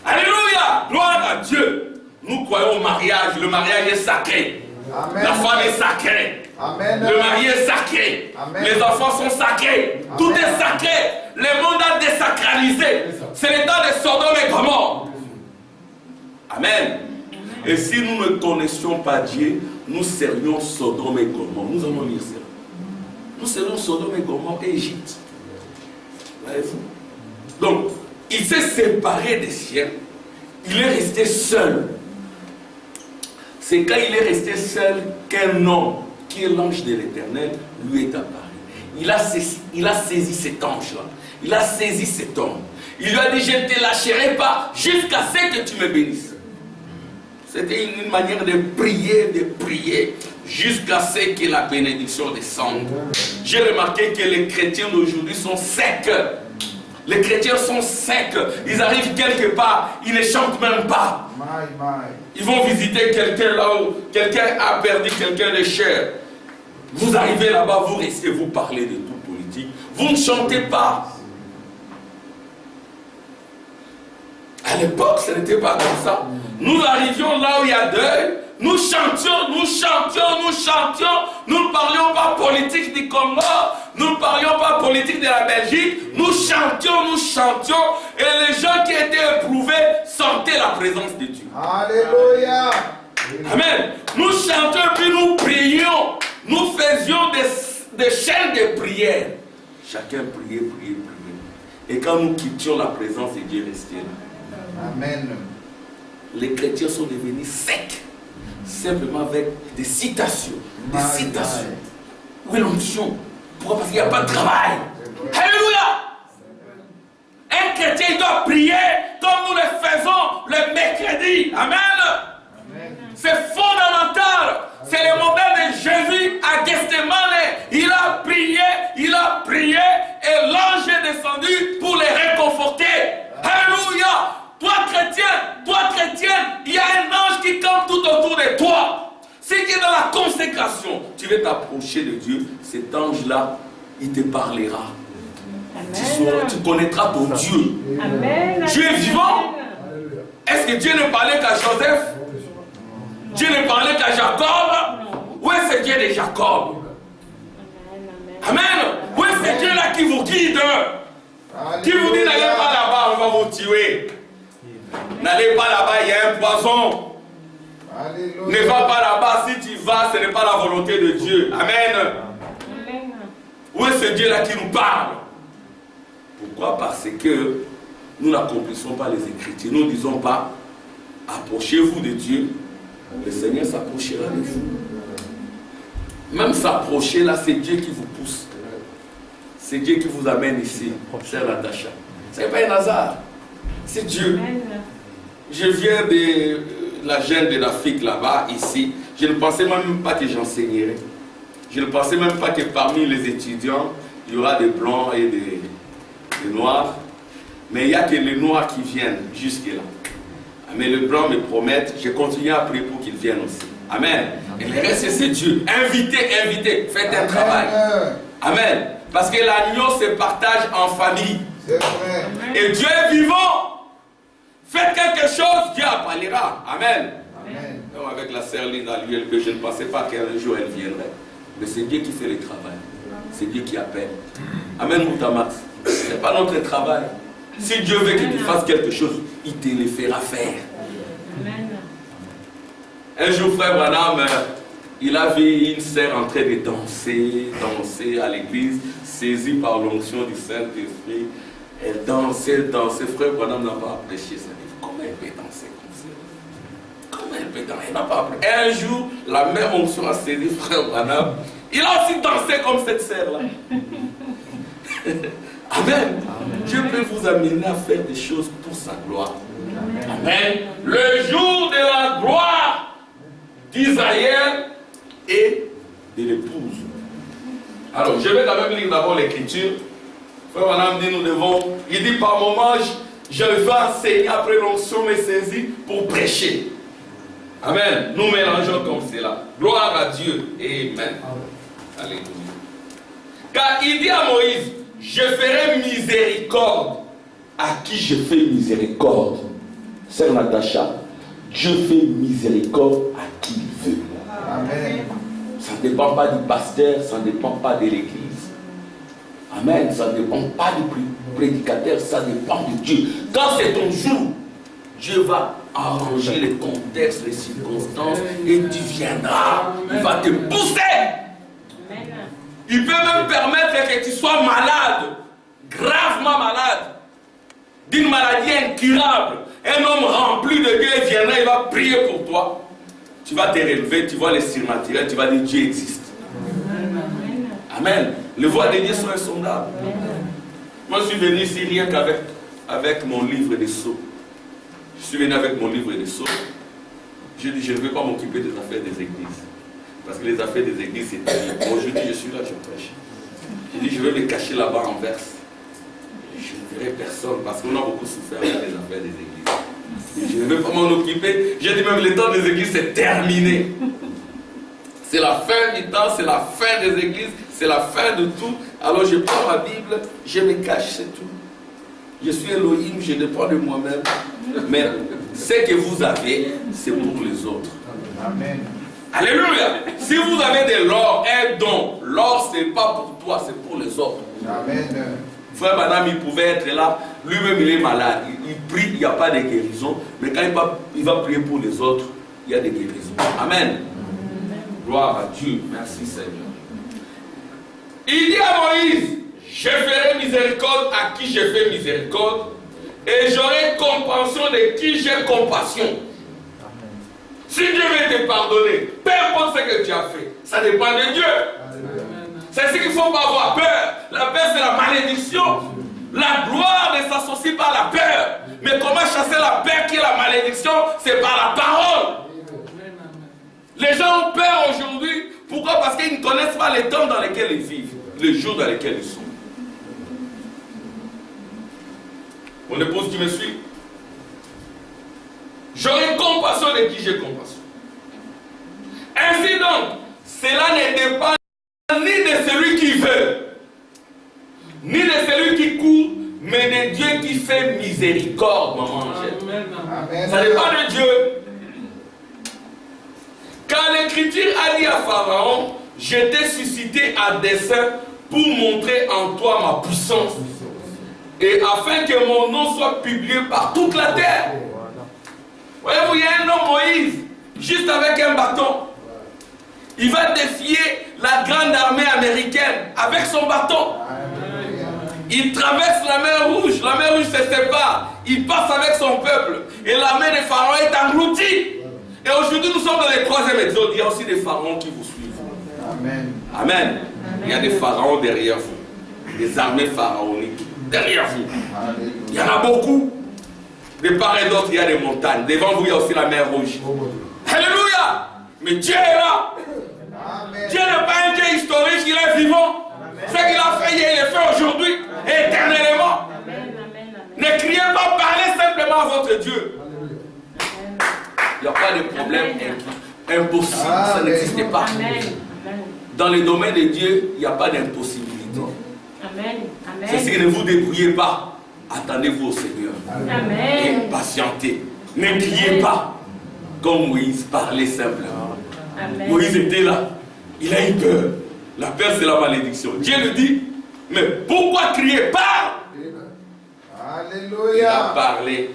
Alléluia. Gloire à Dieu. Nous croyons au mariage. Le mariage est sacré. Amen. La femme est sacrée. Amen. Le mari est sacré. Amen. Les enfants sont sacrés. Amen. Tout est sacré. Le monde a désacralisé. C'est le temps de Sodome et Gomorrhe. Amen. Et si nous ne connaissions pas Dieu, nous serions Sodome et Gomorrhe. Nous allons lire ça. Nous serions Sodome et Gomorrhe et Égypte. Voyez-vous? Donc, il s'est séparé des siens. Il est resté seul. C'est quand il est resté seul qu'un homme, qui est l'ange de l'Éternel, lui est apparu. Il a saisi cet ange-là. Il a saisi cet homme. Il lui a dit, je ne te lâcherai pas jusqu'à ce que tu me bénisses. C'était une manière de prier, jusqu'à ce que la bénédiction descende. J'ai remarqué que les chrétiens d'aujourd'hui sont secs. Les chrétiens sont secs. Ils arrivent quelque part, ils ne chantent même pas. Ils vont visiter quelqu'un là où quelqu'un a perdu quelqu'un de cher. Vous arrivez là-bas, vous restez, vous parlez de tout politique. Vous ne chantez pas. À l'époque, ce n'était pas comme ça. Nous arrivions là où il y a deuil. Nous chantions. Nous ne parlions pas politique du Congo. Nous ne parlions pas politique de la Belgique. Nous chantions. Et les gens qui étaient éprouvés sentaient la présence de Dieu. Alléluia. Amen. Nous chantions et puis nous prions. Nous faisions des chaînes de prière. Chacun priait. Et quand nous quittions la présence de Dieu, restait là. Amen. Les chrétiens sont devenus secs. Simplement avec des citations. Où est l'onction? Pourquoi? Parce qu'il n'y a pas de travail. Alléluia. Un chrétien, il doit prier comme nous le faisons le mercredi. Amen. C'est fondamental. C'est le modèle de Jésus à Gethsemane. Il a prié et l'ange est descendu pour les réconforter. Alléluia. Toi chrétienne, il y a un ange qui campe tout autour de toi. Si tu es dans la consécration, tu veux t'approcher de Dieu, cet ange-là, il te parlera. Tu connaîtras ton Dieu. Amen. Dieu est vivant. Est-ce que Dieu ne parlait qu'à Joseph? Dieu ne parlait qu'à Jacob? Où est ce Dieu de Jacob? Amen. Où est ce Dieu-là qui vous guide? Qui vous dit n'allez pas là-bas, on va vous tuer. N'allez pas là-bas, il y a un poison. Ne va pas là-bas. Si tu vas, ce n'est pas la volonté de Dieu. Amen. Où est ce Dieu-là qui nous parle? Pourquoi? Parce que nous n'accomplissons pas les Écritures. Nous ne disons pas, approchez-vous de Dieu. Le Seigneur s'approchera de vous. Même s'approcher là, c'est Dieu qui vous pousse. C'est Dieu qui vous amène ici, sœur Natacha. Ce n'est pas un hasard. C'est Dieu. Je viens de la Jeune de l'Afrique là-bas, ici. Je ne pensais même pas que j'enseignerais. Je ne pensais même pas que parmi les étudiants, il y aura des blancs et des noirs. Mais il n'y a que les noirs qui viennent jusque-là. Mais les blancs me promettent, je continue à prier pour qu'ils viennent aussi. Amen. Et le reste, c'est Dieu. Invitez, faites un travail. Amen. Parce que l'agneau se partage en famille. Et Dieu est vivant. Faites quelque chose, Dieu appellera. Amen. Donc avec la sœur Linda à l'ULB, je ne pensais pas qu'un jour elle viendrait. Mais c'est Dieu qui fait le travail. C'est Dieu qui appelle. Amen, Moutamax. Ce n'est pas notre travail. Si Dieu veut que tu fasses quelque chose, il te le fera faire. Amen. Un jour, frère Branham, il a vu une sœur en train de danser à l'église, saisie par l'onction du Saint-Esprit. Elle dansait. Frère Branham n'a pas prêché ça. Comment elle peut danser comme ça? Comment elle peut danser? Elle n'a pas prêché. Un jour, la même onction a saisi frère Branham. Il a aussi dansé comme cette sœur-là. Amen. Dieu peut vous amener à faire des choses pour sa gloire. Amen. Le jour de la gloire d'Israël et de l'épouse. Alors, je vais quand même lire d'abord l'écriture. Frère Madame dit, nous devons, il dit par moment, je vais enseigner après l'onction me saisit pour prêcher. Amen. Nous mélangeons comme cela. Gloire à Dieu. Amen. Alléluia. Car il dit à Moïse, je ferai miséricorde à qui je fais miséricorde. Sœur Natacha, Dieu fait miséricorde à qui il veut. Amen. Ça ne dépend pas du pasteur, ça ne dépend pas de l'église. Amen. Ça ne dépend pas du prédicateur, ça dépend de Dieu. Quand c'est ton jour, Dieu va arranger les contextes, les circonstances, et tu viendras. Il va te pousser. Il peut même permettre que tu sois malade, gravement malade, d'une maladie incurable. Un homme rempli de Dieu viendra, il va prier pour toi. Tu vas te relever, tu vas les surnaturels, tu vas dire Dieu existe. Amen. Les voies de Dieu sont insondables. Moi, je suis venu ici rien qu'avec mon livre des sceaux. Je suis venu avec mon livre des sceaux. Je dis, je ne vais pas m'occuper des affaires des églises. Parce que les affaires des églises, c'est terrible. Aujourd'hui, je suis là, je prêche. Je dis, je vais me cacher là-bas en verse. Je ne verrai personne parce qu'on a beaucoup souffert avec les affaires des églises. Je ne vais pas m'en occuper. J'ai dit même, le temps des églises, c'est terminé. C'est la fin du temps, c'est la fin des églises, c'est la fin de tout. Alors je prends ma Bible, je me cache, c'est tout. Je suis Elohim, je dépends de moi-même. Mais ce que vous avez, c'est pour les autres. Amen. Alléluia. Si vous avez de l'or, un don, l'or ce n'est pas pour toi, c'est pour les autres. Amen. Frère Madame, il pouvait être là, lui-même il est malade, il prie, il n'y a pas de guérison, mais quand il va prier pour les autres, il y a des guérisons. Amen. Gloire à Dieu, merci Seigneur. Il dit à Moïse, je ferai miséricorde à qui je fais miséricorde, et j'aurai compassion de qui j'ai compassion. Si Dieu veut te pardonner, peu importe ce que tu as fait, ça dépend de Dieu. C'est ce qu'il ne faut pas avoir peur. La peur, c'est la malédiction. La gloire ne s'associe pas à la peur. Mais comment chasser la peur qui est la malédiction? C'est par la parole. Les gens ont peur aujourd'hui. Pourquoi? Parce qu'ils ne connaissent pas les temps dans lesquels ils vivent, les jours dans lesquels ils sont. Mon épouse qui me suit, j'aurai compassion de qui j'ai compassion. Ainsi donc, cela ne dépend ni de celui qui veut, ni de celui qui court, mais de Dieu qui fait miséricorde, maman Angèle. Ça dépend de Dieu. Car l'Écriture a dit à Pharaon, je t'ai suscité à dessein pour montrer en toi ma puissance, et afin que mon nom soit publié par toute la terre. Voyez-vous, il y a un homme Moïse, juste avec un bâton. Il va défier la grande armée américaine avec son bâton. Il traverse la mer Rouge se sépare. Il passe avec son peuple. Et l'armée des pharaons est engloutie. Et aujourd'hui, nous sommes dans les 3e exode. Il y a aussi des pharaons qui vous suivent. Amen. Amen. Il y a des pharaons derrière vous. Des armées pharaoniques derrière vous. Il y en a beaucoup. De part et d'autre, il y a des montagnes. Devant vous, il y a aussi la mer Rouge. Alléluia. Mais Dieu est là. Amen. Dieu n'est pas un Dieu historique, il est vivant. Ce qu'il a fait hier, il le fait aujourd'hui, et éternellement. Ne criez pas, parlez simplement à votre Dieu. Il n'y a pas de problème impossible, ça n'existe pas. Dans les domaines de Dieu, il n'y a pas d'impossibilité. C'est ce que ne vous débrouillez pas. Attendez-vous au Seigneur. Et patientez. Ne criez pas. Comme Moïse, parlez simplement. Moïse était là. Il a eu peur. La peur, c'est la malédiction. Dieu lui dit, mais pourquoi crier? Parle! Alléluia. Il a parlé.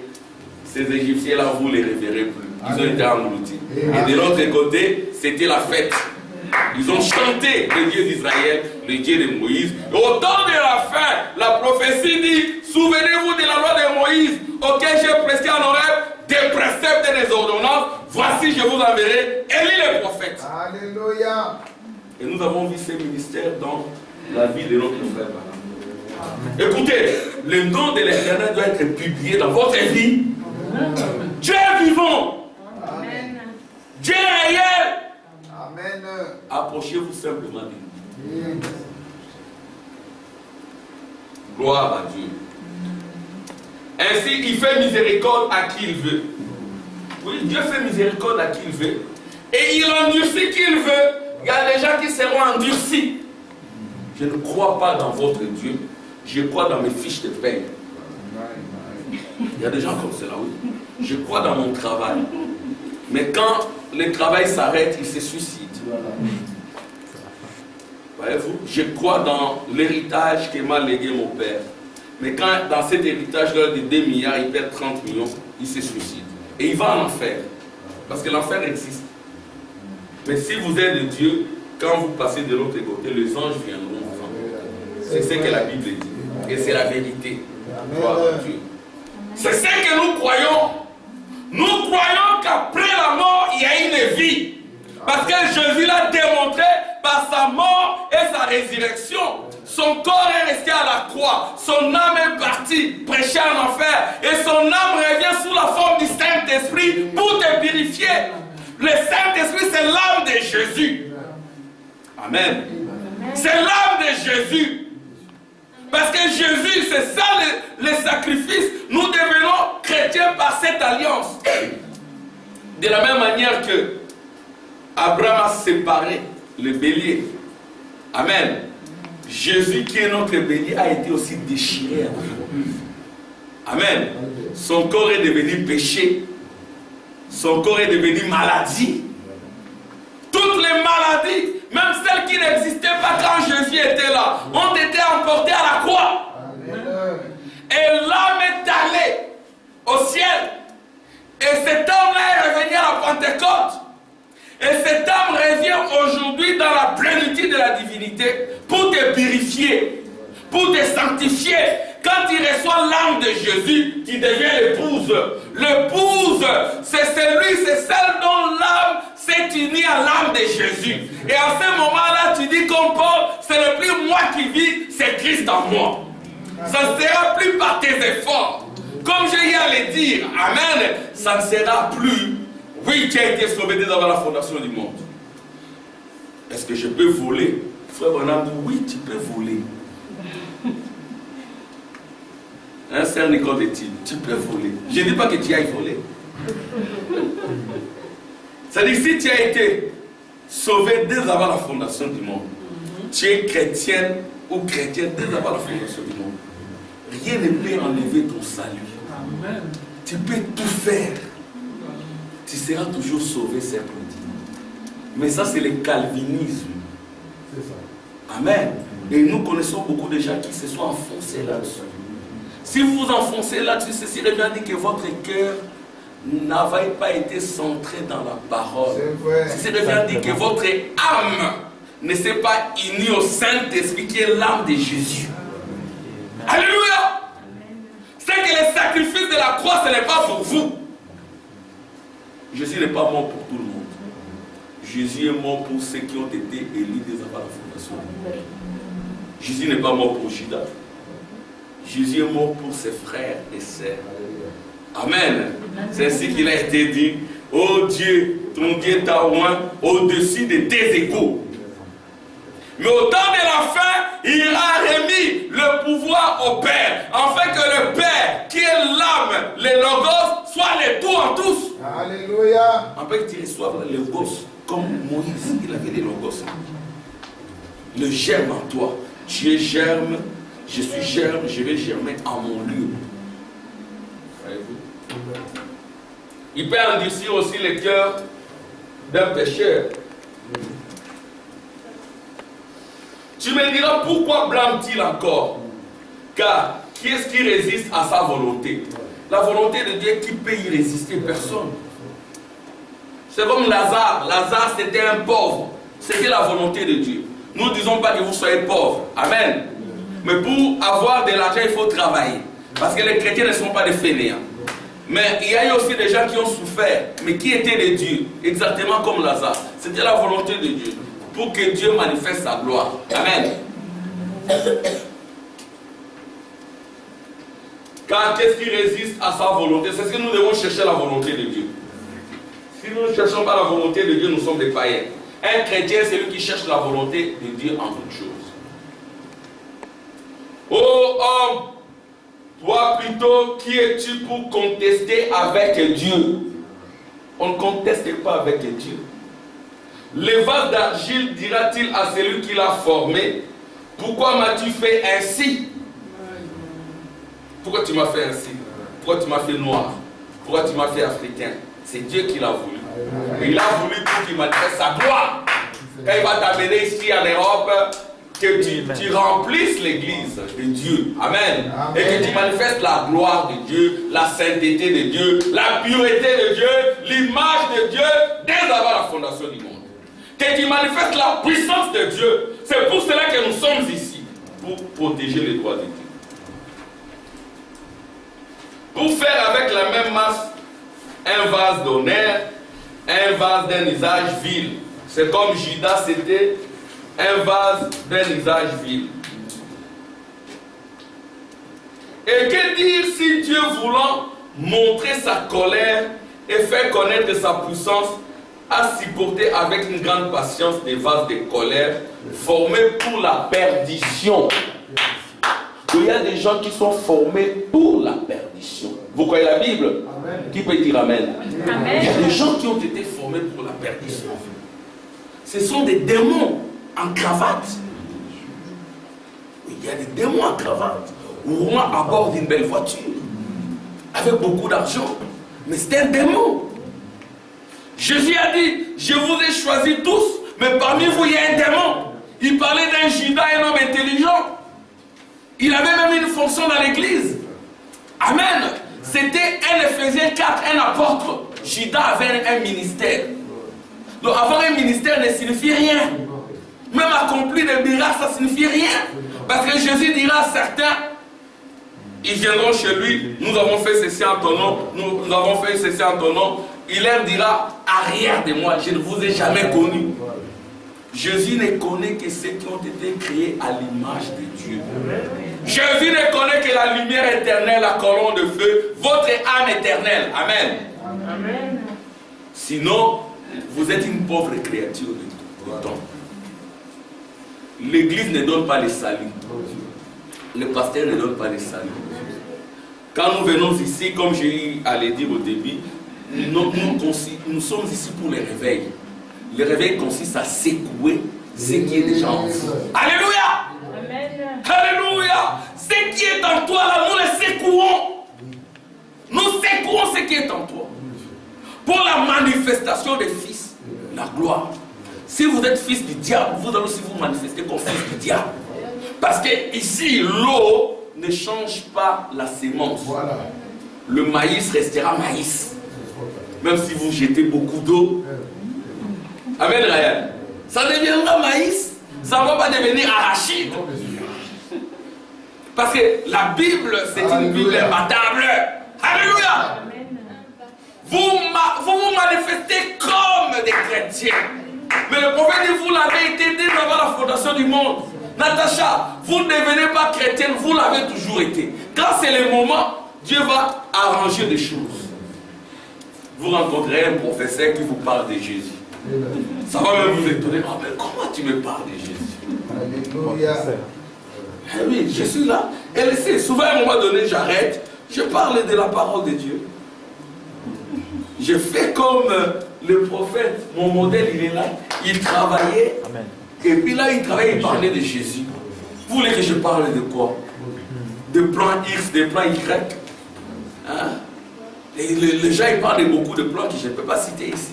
Ces Égyptiens-là, vous ne les reverrez plus. Ils ont été engloutis. Et de l'autre côté, c'était la fête. Ils ont chanté le Dieu d'Israël, le Dieu de Moïse. Et au temps de la fin, la prophétie dit, souvenez-vous de la loi de Moïse, auquel j'ai prescrit en oreille des préceptes et des ordonnances. Voici, je vous enverrai Élie le prophète. Alléluia. Et nous avons vu ces ministères dans la vie de notre frère. Écoutez, le nom de l'Éternel doit être publié dans votre vie. Dieu est vivant. Amen. Dieu est réel. Amen. Approchez-vous simplement de lui. Gloire à Dieu. Ainsi, il fait miséricorde à qui il veut. Oui, Dieu fait miséricorde à qui il veut. Et il endurcit qui il veut. Il y a des gens qui seront endurcis. Je ne crois pas dans votre Dieu. Je crois dans mes fiches de paie. Il y a des gens comme cela, oui. Je crois dans mon travail. Mais quand le travail s'arrête, il se suicide. Voyez-vous, je crois dans l'héritage que m'a légué mon père. Mais quand dans cet héritage-là de 2 milliards, il perd 30 millions, il se suicide. Et il va en enfer. Parce que l'enfer existe. Mais si vous êtes de Dieu, quand vous passez de l'autre côté, les anges viendront vous enlever. C'est ce que la Bible dit. Et c'est la vérité. Gloire à Dieu. C'est ce que nous croyons. Nous croyons qu'après la mort, il y a une vie. Parce que Jésus l'a démontré par sa mort et sa résurrection. Son corps est resté à la croix. Son âme est partie, prêcher en enfer. Et son âme revient sous la forme du Saint-Esprit pour te purifier. Le Saint-Esprit, c'est l'âme de Jésus. Amen. C'est l'âme de Jésus. Parce que Jésus, c'est ça le sacrifice. Nous devenons chrétiens par cette alliance. De la même manière que Abraham a séparé le bélier. Amen. Jésus, qui est notre bélier, a été aussi déchiré. Amen. Son corps est devenu péché. Son corps est devenu maladie. Toutes les maladies, même celles qui n'existaient pas quand Jésus était là, ont été emportées à la croix. Et l'âme est allée au ciel. Et cet homme-là est revenu à la Pentecôte. Et cet homme revient aujourd'hui dans la plénitude de la divinité pour te purifier, pour te sanctifier. Quand il reçoit l'âme de Jésus, tu deviens l'épouse. L'épouse, c'est celui, c'est celle dont l'âme s'est unie à l'âme de Jésus. Et à ce moment-là, tu dis comme Paul, ce n'est plus moi qui vis, c'est Christ en moi. Ça ne sera plus par tes efforts. Comme je viens à le dire, amen, ça ne sera plus. Oui, tu as été sauvé dès avant la fondation du monde. Est-ce que je peux voler? Frère Branham dit, oui, tu peux voler. Hein, Sœur Nicole dit, tu peux voler. Je ne dis pas que tu ailles voler. C'est-à-dire, si tu as été sauvé dès avant la fondation du monde, tu es chrétienne ou chrétien dès avant la fondation du monde, rien ne peut enlever ton salut. Amen. Tu peux tout faire. Tu seras toujours sauvé, c'est pour dire. Mais ça, c'est le calvinisme. C'est ça. Amen. Et nous connaissons beaucoup de gens qui se sont enfoncés là-dessus. Si vous vous enfoncez là-dessus, ceci revient à dire que votre cœur n'avez pas été centré dans la parole. C'est Ceci veut dire que votre âme ne s'est pas unie au Saint-Esprit qui est l'âme de Jésus. Alléluia. C'est que le sacrifice de la croix, ce n'est pas pour vous. Jésus n'est pas mort pour tout le monde. Jésus est mort pour ceux qui ont été élus dès avant la fondation. Jésus n'est pas mort pour Judas. Jésus est mort pour ses frères et sœurs. Amen. C'est ainsi qu'il a été dit. Oh Dieu, ton Dieu t'a oint au-dessus de tes égaux. Mais au temps de la fin, il a remis le pouvoir au Père, afin que le Père, qui est l'âme, le logos, soit le tout en tous. Alléluia. Afin que tu reçoives le logos, comme Moïse, il avait les logos. Le germe en toi. Tu es germe, je suis germe, je vais germer en mon lieu. Voyez-vous? Il peut endurcir aussi le cœur d'un pécheur. Tu me diras pourquoi blâme-t-il encore? Car qui est-ce qui résiste à sa volonté? La volonté de Dieu, qui peut y résister? Personne. C'est comme Lazare. Lazare, c'était un pauvre. C'était la volonté de Dieu. Nous ne disons pas que vous soyez pauvre. Amen. Mais pour avoir de l'argent, il faut travailler. Parce que les chrétiens ne sont pas des fainéants. Mais il y a eu aussi des gens qui ont souffert, mais qui étaient des dieux, exactement comme Lazare. C'était la volonté de Dieu, pour que Dieu manifeste sa gloire. Amen. Car qu'est-ce qui résiste à sa volonté? C'est ce que nous devons chercher, la volonté de Dieu. Si nous ne cherchons pas la volonté de Dieu, nous sommes des païens. Un chrétien, c'est lui qui cherche la volonté de Dieu en toutes choses. Ô homme, toi plutôt, qui es-tu pour contester avec Dieu? On ne conteste pas avec Dieu. Le vase d'argile dira-t-il à celui qui l'a formé, pourquoi m'as-tu fait ainsi? Pourquoi tu m'as fait ainsi? Pourquoi tu m'as fait noir? Pourquoi tu m'as fait africain? C'est Dieu qui l'a voulu. Mais il a voulu pour qu'il manifeste sa gloire. Quand il va t'amener ici en Europe, que tu remplisses l'église de Dieu. Amen. Et que tu manifestes la gloire de Dieu, la sainteté de Dieu, la pureté de Dieu, l'image de Dieu dès avant la fondation du monde. Que tu manifestes la puissance de Dieu. C'est pour cela que nous sommes ici. Pour protéger les droits de Dieu. Pour faire avec la même masse un vase d'honneur, un vase d'un usage vil. C'est comme Judas, c'était un vase d'un usage vil. Et que dire si Dieu voulant montrer sa colère et faire connaître sa puissance, a supporté avec une grande patience des vases de colère formés pour la perdition. Il y a des gens qui sont formés pour la perdition. Vous croyez la Bible? Amen. Qui peut dire amen? Amen? Il y a des gens qui ont été formés pour la perdition. Ce sont des démons en cravate. Il y a des démons en cravate. Ou à bord d'une belle voiture, avec beaucoup d'argent. Mais c'est un démon. Jésus a dit, je vous ai choisis tous, mais parmi vous il y a un démon. Il parlait d'un Judas, un homme intelligent. Il avait même une fonction dans l'église. Amen. C'était un Éphésiens 4, un apôtre. Judas avait un ministère. Donc avoir un ministère ne signifie rien. Même accomplir des miracles, ça ne signifie rien. Parce que Jésus dira à certains, ils viendront chez lui, nous avons fait ceci en ton nom, nous avons fait ceci en ton nom. Il leur dira, arrière de moi, je ne vous ai jamais connu. Jésus ne connaît que ceux qui ont été créés à l'image de Dieu. Jésus ne connaît que la lumière éternelle, la colonne de feu, votre âme éternelle. Amen. Amen. Sinon, vous êtes une pauvre créature de temps. L'église ne donne pas les saluts. Le pasteur ne donne pas les saluts. Quand nous venons ici, comme j'ai allé dire au début, nous sommes ici pour les réveils. Le réveil consiste à secouer ce qui est déjà en vous. Alléluia! Amen. Alléluia! Ce qui est en toi, là, nous le secouons. Nous secouons ce qui est en toi. Pour la manifestation des fils, la gloire. Si vous êtes fils du diable, vous allez aussi vous manifester comme fils du diable. Parce que ici, l'eau ne change pas la sémence. Voilà. Le maïs restera maïs. Même si vous jetez beaucoup d'eau. Amen, Ryan. Ça deviendra maïs. Ça ne va pas devenir arachide. Parce que la Bible, c'est une Bible imbattable. Alléluia. Vous vous manifestez comme des chrétiens. Mais le prophète dit, vous l'avez été dès avant la fondation du monde. Natacha, vous ne devenez pas chrétienne, vous l'avez toujours été. Quand c'est le moment, Dieu va arranger des choses. Vous rencontrerez un professeur qui vous parle de Jésus. Ça va même vous étonner. Oh, mais comment tu me parles de Jésus? Alléluia. Eh oui, je suis là. Et laissez, souvent à un moment donné, j'arrête. Je parle de la parole de Dieu. Je fais comme le prophète. Mon modèle, il est là. Il travaillait. Amen. Et puis là, il travaillait, il parlait de Jésus. Vous voulez que je parle de quoi? De plan X, de plan Y. Hein? Et les gens, ils parlent de beaucoup de plans que je ne peux pas citer ici.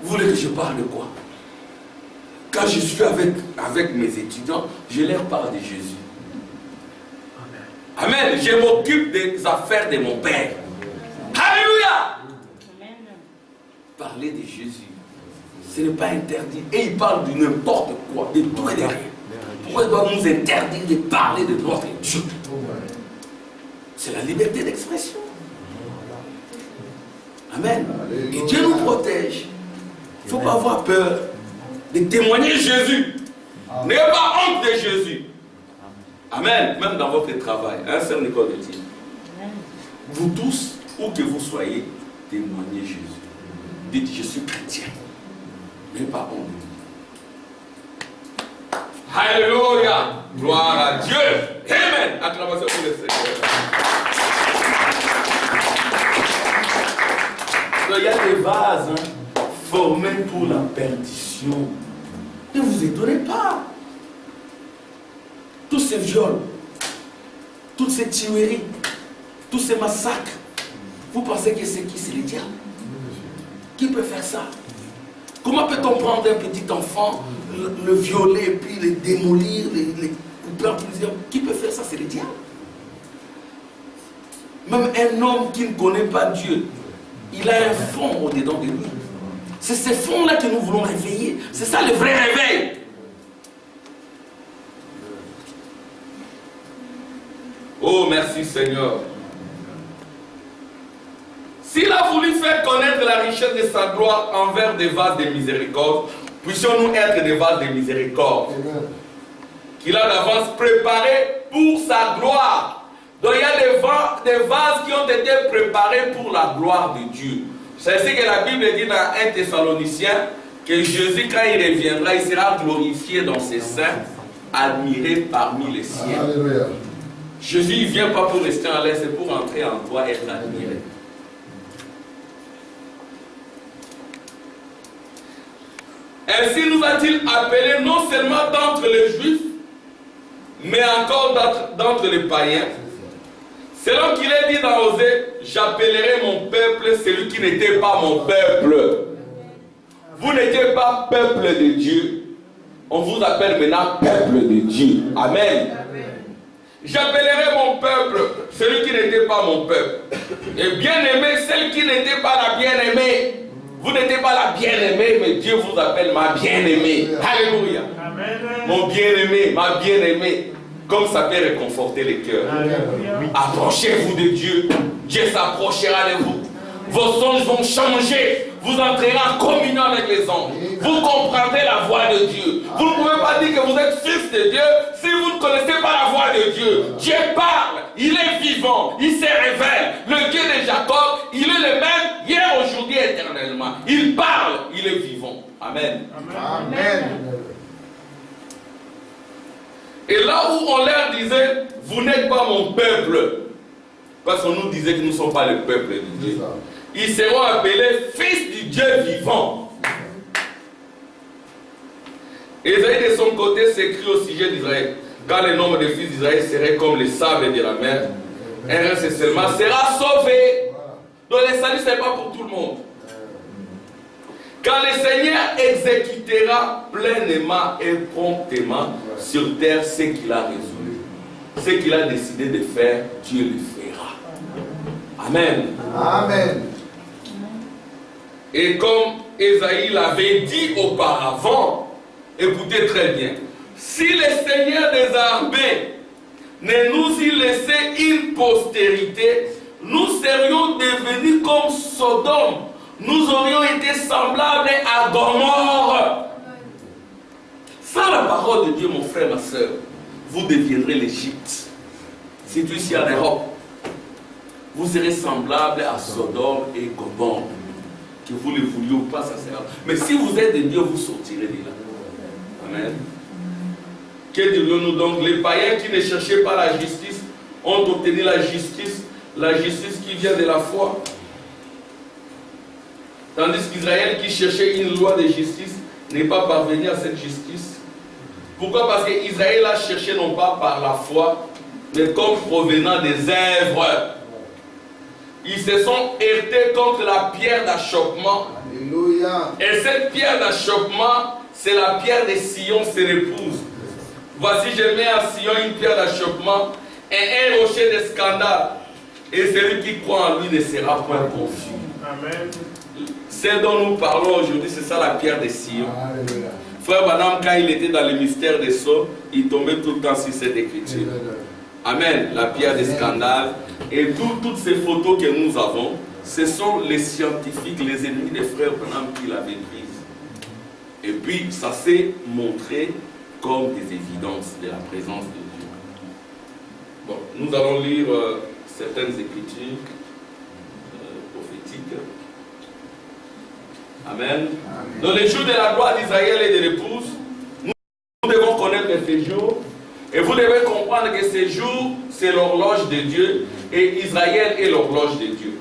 Vous voulez que je parle de quoi? Quand je suis avec mes étudiants, je leur parle de Jésus. Amen. Amen. Je m'occupe des affaires de mon Père. Alléluia. Amen. Parler de Jésus, ce n'est pas interdit. Et il parle de n'importe quoi, de tout et de rien. Pourquoi il doit nous interdire de parler de notre Dieu? C'est la liberté d'expression. Amen. Et Dieu nous protège. Il ne faut pas avoir peur de témoigner Jésus. N'ayez pas honte de Jésus. Amen. Même dans votre travail, c'est une école de tir. Vous tous, où que vous soyez, témoignez Jésus. Dites, je suis chrétien. N'ayez pas honte. Alléluia. Gloire à Dieu. Amen. Acclamation pour le Seigneur. Il y a des vases formés pour la perdition. Ne vous étonnez pas. Tous ces viols, toutes ces tueries, tous ces massacres, vous pensez que c'est qui? C'est le diable. Qui peut faire ça? Comment peut-on prendre un petit enfant, le violer et puis le démolir, les couper en plusieurs? Qui peut faire ça? C'est le diable. Même un homme qui ne connaît pas Dieu, il a un fond au-dedans de lui. C'est ces fonds-là que nous voulons réveiller. C'est ça le vrai réveil. Oh, merci Seigneur. S'il a voulu faire connaître la richesse de sa gloire envers des vases de miséricorde, puissions-nous être des vases de miséricorde qu'il a d'avance préparés pour sa gloire. Donc il y a des vases qui ont été préparés pour la gloire de Dieu. C'est ce que la Bible dit dans 1 Thessaloniciens, que Jésus, quand il reviendra, il sera glorifié dans ses saints, admiré parmi les siens. Alléluia. Jésus, il ne vient pas pour rester en l'air, c'est pour entrer en toi et être admiré. Ainsi nous a-t-il appelés non seulement d'entre les Juifs, mais encore d'entre les païens. Selon qu'il est dit dans Osée, j'appellerai mon peuple celui qui n'était pas mon peuple. Vous n'étiez pas peuple de Dieu. On vous appelle maintenant peuple de Dieu. Amen. J'appellerai mon peuple celui qui n'était pas mon peuple. Et bien-aimé, celle qui n'était pas la bien-aimée. Vous n'étiez pas la bien-aimée, mais Dieu vous appelle ma bien-aimée. Alléluia. Amen. Mon bien-aimé, ma bien-aimée. Comme ça peut réconforter les cœurs. Approchez-vous de Dieu. Dieu s'approchera de vous. Vos songes vont changer. Vous entrerez en communion avec les anges. Vous comprendrez la voix de Dieu. Vous ne pouvez pas dire que vous êtes fils de Dieu si vous ne connaissez pas la voix de Dieu. Dieu parle. Il est vivant. Il se révèle. Le Dieu de Jacob, il est le même hier, aujourd'hui, éternellement. Il parle. Il est vivant. Amen. Amen. Et là où on leur disait, vous n'êtes pas mon peuple, parce qu'on nous disait que nous ne sommes pas le peuple de Dieu, ils seront appelés fils du Dieu vivant. Ésaïe de son côté s'écrit au sujet d'Israël, quand le nombre de fils d'Israël serait comme les sables de la mer, un reste seulement sera sauvé. Donc le salut, ce n'est pas pour tout le monde. Quand le Seigneur exécutera pleinement et promptement sur terre ce qu'il a résolu, ce qu'il a décidé de faire, Dieu le fera. Amen. Amen. Et comme Ésaïe l'avait dit auparavant, écoutez très bien, si le Seigneur des armées ne nous y laissait une postérité, nous serions devenus comme Sodome. Nous aurions été semblables à Gomorrhe. Sans la parole de Dieu, mon frère, ma soeur, vous deviendrez l'Égypte. C'est ici en Europe. Vous serez semblable à Sodome et Gomorrhe. Que vous le vouliez ou pas, ça sert. Mais si vous êtes de Dieu, vous sortirez de là. Amen. Que dirions-nous donc? Les païens qui ne cherchaient pas la justice ont obtenu la justice qui vient de la foi. Tandis qu'Israël qui cherchait une loi de justice n'est pas parvenu à cette justice. Pourquoi? Parce qu'Israël a cherché non pas par la foi, mais comme provenant des œuvres. Ils se sont heurtés contre la pierre d'achoppement. Alléluia. Et cette pierre d'achoppement, c'est la pierre de Sion, ses épouses. Voici, je mets à Sion une pierre d'achoppement et un rocher de scandale. Et celui qui croit en lui ne sera point confus. Amen. Ce dont nous parlons aujourd'hui, c'est ça la pierre de Sion. Alléluia. Frère Branham, quand il était dans le mystère des sceaux, il tombait tout le temps sur cette écriture. Amen. La pierre de scandale. Et toutes ces photos que nous avons, ce sont les scientifiques, les ennemis des frères Branham qui l'avaient prise. Et puis, ça s'est montré comme des évidences de la présence de Dieu. Bon, nous allons lire certaines écritures prophétiques. Amen. Dans les jours de la gloire d'Israël et de l'épouse, nous devons connaître ces jours. Et vous devez comprendre que ces jours, c'est l'horloge de Dieu. Et Israël est l'horloge de Dieu.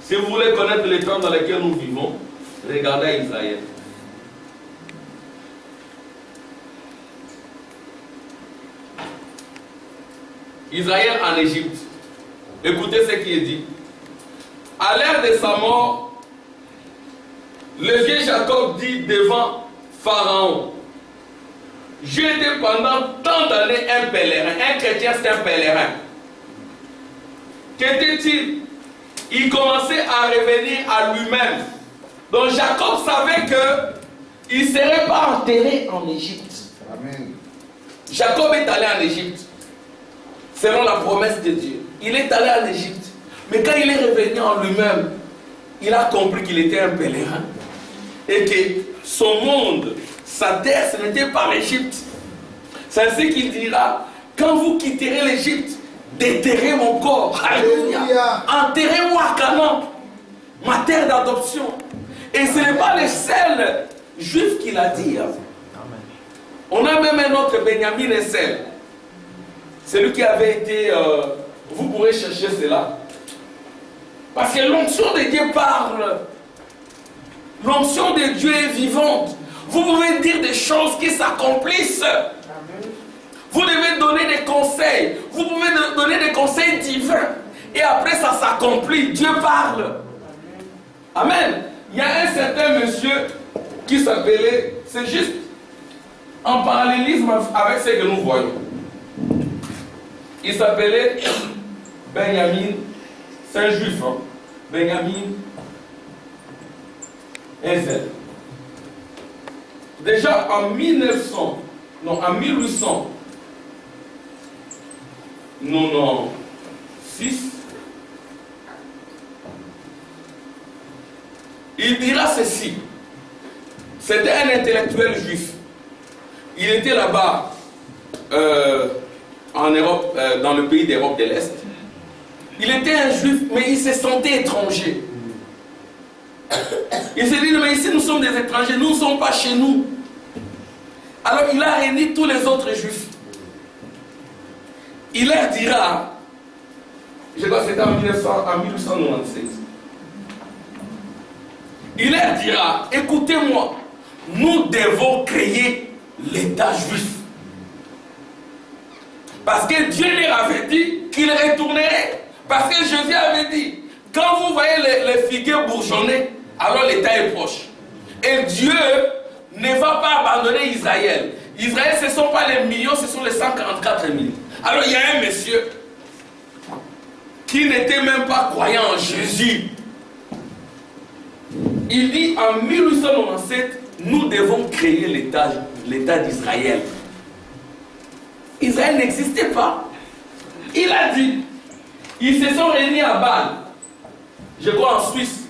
Si vous voulez connaître les temps dans lesquels nous vivons, regardez Israël. Israël en Égypte. Écoutez ce qui est dit. À l'ère de sa mort, le vieux Jacob dit devant Pharaon, j'ai été pendant tant d'années un pèlerin. Un chrétien, c'est un pèlerin. Qu'était-il? Il commençait à revenir à lui-même. Donc Jacob savait qu'il ne serait pas enterré en Égypte. Amen. Jacob est allé en Égypte, selon la promesse de Dieu. Il est allé en Égypte. Mais quand il est revenu en lui-même, il a compris qu'il était un pèlerin. Et que son monde, sa terre, ce n'était pas l'Égypte. C'est ainsi qu'il dira, quand vous quitterez l'Égypte, déterrez mon corps. Alléluia. Enterrez-moi à Canaan, ma terre d'adoption. Et ce n'est pas le seul juif qui l'a dit. Hein. On a même un autre Benjamin Essel. Celui qui avait été... vous pourrez chercher cela. Parce que l'onction de Dieu parle. L'onction de Dieu est vivante. Vous pouvez dire des choses qui s'accomplissent. Vous devez donner des conseils. Vous pouvez donner des conseils divins. Et après ça s'accomplit. Dieu parle. Amen. Il y a un certain monsieur qui s'appelait, c'est juste en parallélisme avec ce que nous voyons. Il s'appelait Benjamin, c'est un juif, hein? Benjamin Essel. Déjà en 1896, il dira ceci. C'était un intellectuel juif. Il était là-bas en Europe, dans le pays d'Europe de l'Est. Il était un juif, mais il se sentait étranger. Il s'est dit, mais ici nous sommes des étrangers, nous ne sommes pas chez nous. Alors il a réuni tous les autres juifs. Il leur dira, je crois que c'était en 1896. Il leur dira, écoutez-moi, nous devons créer l'État juif. Parce que Dieu leur avait dit qu'il retournerait. Parce que Jésus avait dit, quand vous voyez les figuiers bourgeonner, alors l'État est proche. Et Dieu ne va pas abandonner Israël. Israël, ce ne sont pas les millions, ce sont les 144 000. Alors il y a un monsieur qui n'était même pas croyant en Jésus. Il dit en 1897, nous devons créer l'État d'Israël. Israël n'existait pas. Il a dit, ils se sont réunis à Bâle, je crois en Suisse,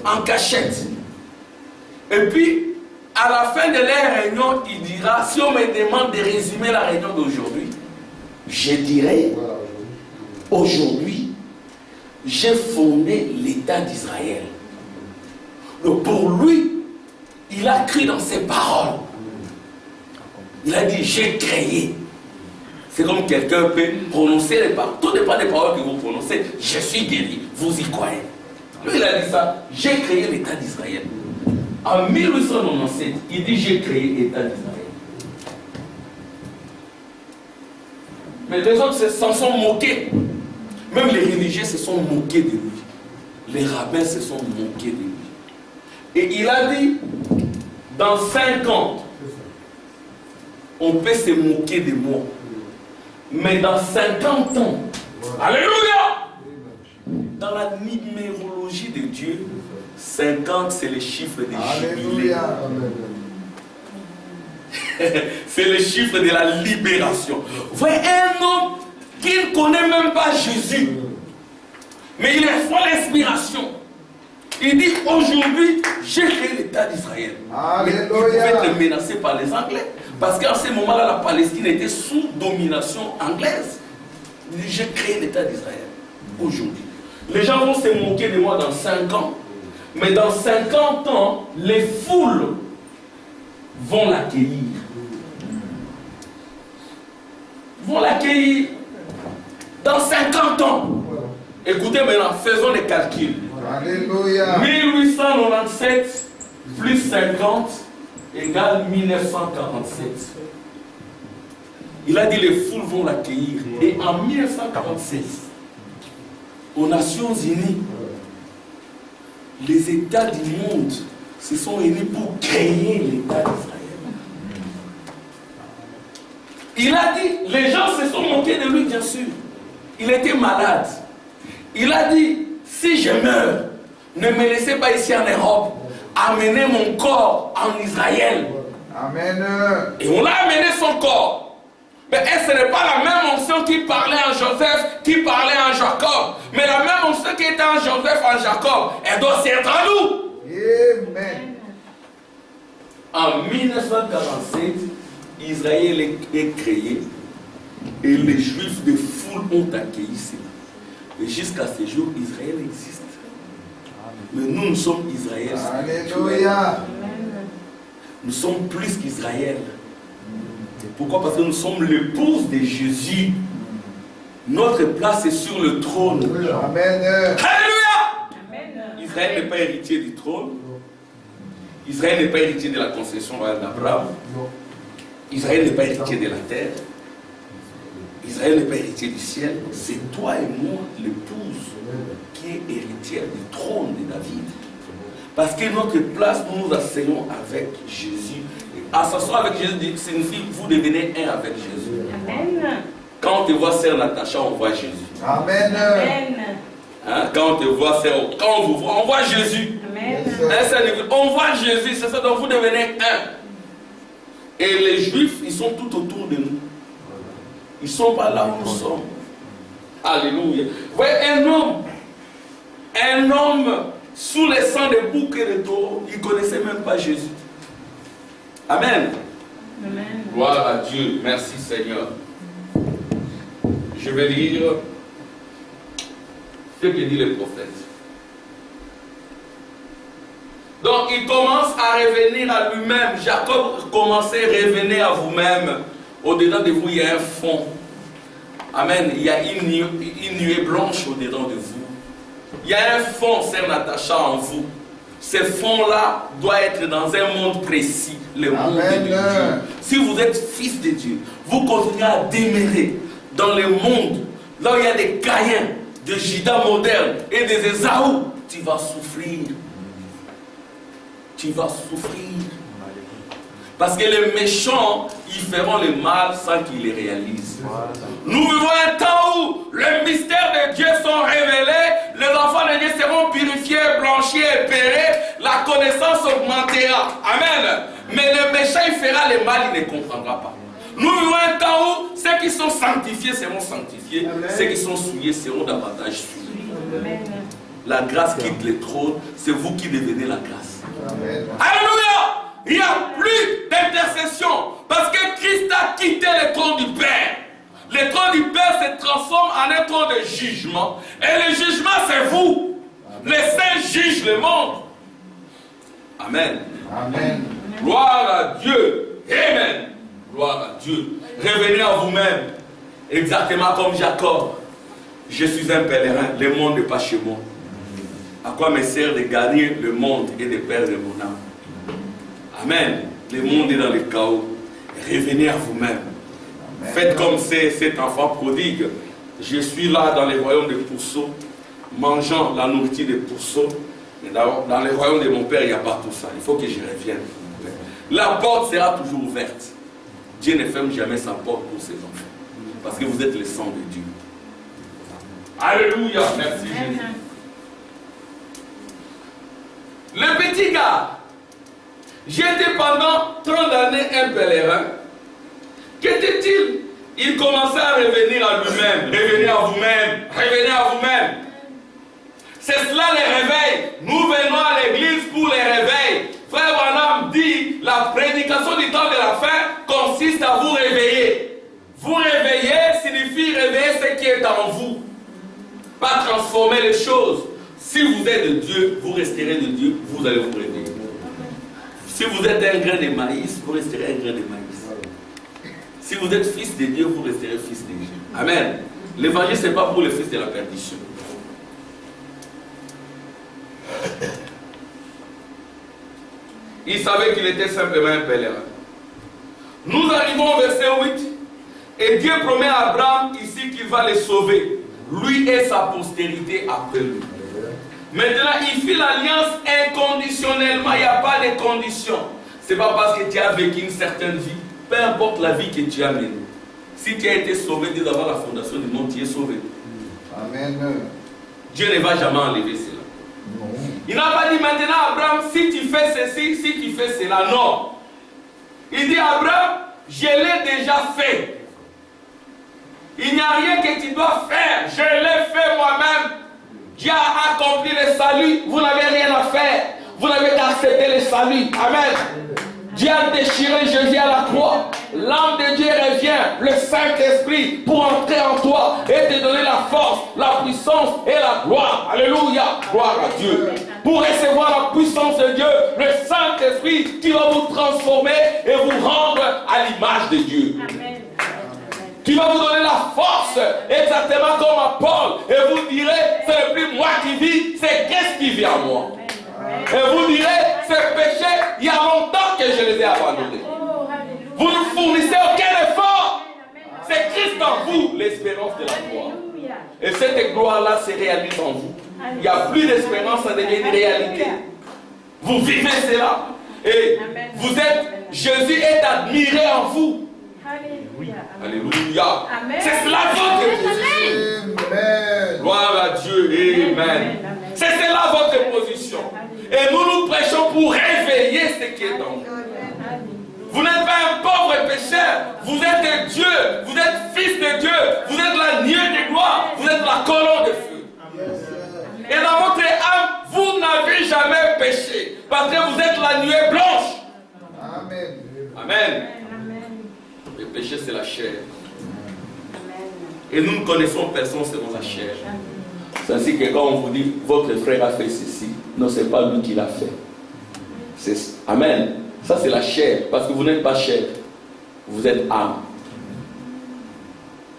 en cachette. Et puis, à la fin de leur réunion, il dira, si on me demande de résumer la réunion d'aujourd'hui, je dirais, aujourd'hui, j'ai fondé l'État d'Israël. Donc pour lui, il a cru dans ses paroles. Il a dit, j'ai créé. C'est comme quelqu'un peut prononcer les paroles. Tout dépend des paroles que vous prononcez. Je suis guéri. Vous y croyez. Lui, il a dit ça. J'ai créé l'État d'Israël. En 1897, il dit, j'ai créé l'État d'Israël. Mais les autres s'en sont moqués. Même les religieux se sont moqués de lui. Les rabbins se sont moqués de lui. Et il a dit, dans 5 ans, on peut se moquer de moi. Mais dans 50 ans, alléluia, dans la numérologie de Dieu, 50 c'est le chiffre des jubilés. C'est le chiffre de la libération. Vous voyez un homme qui ne connaît même pas Jésus, mais il reçoit l'inspiration. Il dit aujourd'hui, j'ai créé l'État d'Israël. Il pouvait être menacé par les Anglais. Parce qu'en ce moment-là, la Palestine était sous domination anglaise. Il dit, j'ai créé l'État d'Israël. Aujourd'hui. Les gens vont se moquer de moi dans 5 ans. Mais dans 50 ans, les foules vont l'accueillir. Vont l'accueillir. Dans 50 ans. Écoutez maintenant, faisons les calculs. Alléluia. 1897 plus 50 égale 1947. Il a dit les foules vont l'accueillir. Et en 1947, aux Nations Unies, les États du monde se sont unis pour créer l'État d'Israël. Il a dit, les gens se sont moqués de lui bien sûr. Il était malade. Il a dit, si je meurs, ne me laissez pas ici en Europe. Amenez mon corps en Israël. Amen. Et on l'a amené son corps. Mais ce n'est pas la même onction qui parlait en Joseph, qui parlait en Jacob. Mais la même onction qui était en Joseph, en Jacob, elle doit être en nous. Amen. En 1947, Israël est créé et les Juifs de foule ont accueilli cela. Et jusqu'à ce jour, Israël existe. Mais nous sommes Israël. Alléluia. Nous sommes plus qu'Israël. Pourquoi? Parce que nous sommes l'épouse de Jésus. Notre place est sur le trône. Amen. Alléluia. Israël n'est pas héritier du trône. Israël n'est pas héritier de la concession royale d'Abraham. Israël n'est pas héritier de la terre. Israël n'est pas héritier du ciel. C'est toi et moi, l'épouse, qui est héritière du trône de David. Parce que notre place, nous nous asseyons avec Jésus. À s'asseoir avec Jésus signifie que vous devenez un avec Jésus. Amen. Quand on te voit sœur Natacha, on voit Jésus. Amen. Amen. Hein? Quand on te voit sœur, quand on vous voit, on voit Jésus. Amen. Hein, on voit Jésus, c'est ça, donc vous devenez un. Et les Juifs, ils sont tout autour de nous. Ils ne sont pas là où nous sommes. Alléluia. Vous voyez, un homme sous les sangs de boucs et de taureaux, il ne connaissait même pas Jésus. Amen. Amen. Gloire à Dieu. Merci Seigneur. Je vais lire ce que dit le prophète. Donc il commence à revenir à lui-même. Jacob commençait à revenir à vous-même. Au-dedans de vous, il y a un fond. Amen. Il y a une nuée blanche au-dedans de vous. Il y a un fond, sœur Natacha, en vous. Ce fond-là doit être dans un monde précis, le monde de Dieu. Si vous êtes fils de Dieu, vous continuez à demeurer dans le monde, là où il y a des Caïns, des Judas modernes et des Ésaü, tu vas souffrir. Tu vas souffrir. Parce que les méchants, ils feront le mal sans qu'ils les réalisent. Nous vivons un temps où les mystères de Dieu sont révélés, les enfants de Dieu seront purifiés, blanchis, épérés, la connaissance puissance augmentera. Amen. Mais le méchant, il fera le mal, il ne comprendra pas. Nous vivons un temps où ceux qui sont sanctifiés seront sanctifiés. Amen. Ceux qui sont souillés seront davantage souillés. Amen. La grâce quitte les trônes, c'est vous qui devenez la grâce. Amen. Alléluia! Il n'y a plus d'intercession parce que Christ a quitté le trône du Père. Le trône du Père se transforme en un trône de jugement. Et le jugement, c'est vous. Les saints jugent le monde. Amen. Amen. Gloire à Dieu. Amen. Gloire à Dieu. Revenez à vous-même. Exactement comme Jacob. Je suis un pèlerin. Le monde n'est pas chez moi. À quoi me sert de gagner le monde et de perdre mon âme? Amen. Le monde est dans le chaos. Revenez à vous-même. Faites comme cet enfant prodigue. Je suis là dans les royaumes des pourceaux, mangeant la nourriture des pourceaux. Dans les royaumes de mon Père, il n'y a pas tout ça. Il faut que je revienne. La porte sera toujours ouverte. Dieu ne ferme jamais sa porte pour ses enfants. Parce que vous êtes le sang de Dieu. Alléluia. Merci Jésus. Le petit gars, j'étais pendant 30 années un pèlerin. Qu'était-il? Il commençait à revenir à lui-même. Revenez à vous-même. Revenez à vous-même. C'est cela les réveils. Nous venons à l'église pour les réveils. Frère Branham dit, la prédication du temps de la fin consiste à vous réveiller. Vous réveiller signifie réveiller ce qui est en vous. Pas transformer les choses. Si vous êtes de Dieu, vous resterez de Dieu, vous allez vous réveiller. Si vous êtes un grain de maïs, vous resterez un grain de maïs. Si vous êtes fils de Dieu, vous resterez fils de Dieu. Amen. L'évangile, ce n'est pas pour les fils de la perdition. Il savait qu'il était simplement un pèlerin. Nous arrivons au verset 8. Et Dieu promet à Abraham ici qu'il va les sauver. Lui et sa postérité après lui. Maintenant, il fait l'alliance inconditionnellement. Il n'y a pas de condition. Ce n'est pas parce que tu as vécu une certaine vie. Peu importe la vie que tu as menée. Si tu as été sauvé dès avant la fondation du monde, tu es sauvé. Amen. Dieu ne va jamais enlever cela. Non. Il n'a pas dit maintenant, Abraham, si tu fais ceci, si tu fais cela. Non. Il dit, Abraham, je l'ai déjà fait. Il n'y a rien que tu dois faire. Je l'ai fait moi-même. Dieu a accompli le salut. Vous n'avez rien à faire. Vous n'avez qu'à accepter le salut. Amen. Dieu a déchiré Jésus à la croix. L'âme de Dieu revient, le Saint-Esprit, pour entrer en toi et te donner la force, la puissance et la gloire. Alléluia. Gloire à Dieu. Pour recevoir la puissance de Dieu, le Saint-Esprit qui va vous transformer et vous rendre à l'image de Dieu. Amen. Qui va vous donner la force, exactement comme à Paul. Et vous direz, ce n'est plus moi qui vis, c'est Christ qui vit en moi. Et vous direz, ces péchés, il y a longtemps que je les ai abandonnés. Vous ne fournissez aucun effort. C'est Christ en vous, l'espérance de la gloire. Et cette gloire-là se réalise en vous. Il n'y a plus d'espérance, ça devient une réalité. Vous vivez cela. Et vous êtes, Jésus est admiré en vous. Alléluia. C'est cela votre position. Gloire à Dieu. Amen. C'est cela votre position. Et nous prêchons pour réveiller ce qui est en vous. Vous n'êtes pas un pauvre pécheur. Vous êtes Dieu. Vous êtes fils de Dieu. Vous êtes la nuée de gloire. Vous êtes la colonne de feu. Et dans votre âme, vous n'avez jamais péché. Parce que vous êtes la nuée blanche. Amen. Amen. Le péché, c'est la chair. Et nous ne connaissons personne selon la chair. C'est ainsi que quand on vous dit, votre frère a fait ceci, non, ce n'est pas lui qui l'a fait. Amen. Ça, c'est la chair, parce que vous n'êtes pas chair. Vous êtes âme.